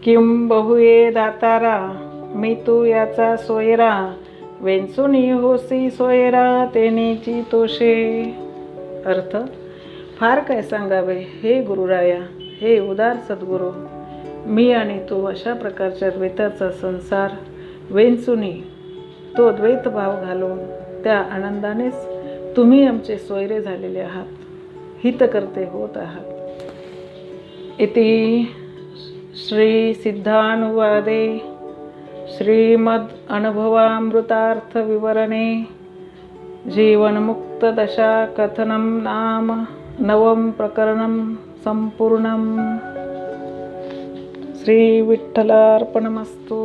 किं बहुये दातारा मी तू याचा सोयरा वेंचुनी होसी सोयरा तेनेची तोषे. अर्थ, फार काय सांगावे हे गुरुराया, हे उदार सद्गुरू, मी आणि तू अशा प्रकारच्या द्वैताचा संसार वेंचुनी, तो द्वैत भाव घालून त्या आनंदानेच तुम्ही आमचे सोयरे झालेले आहात, हितकर्ते होत आहात. इति श्री सिद्धानुवादे श्रीमद् अनुभवामृतार्थ विवरणे जीवनमुक्त दशा कथनं नाम 9 प्रकरणं संपूर्णम्. श्री विठ्ठलार्पणमस्तु.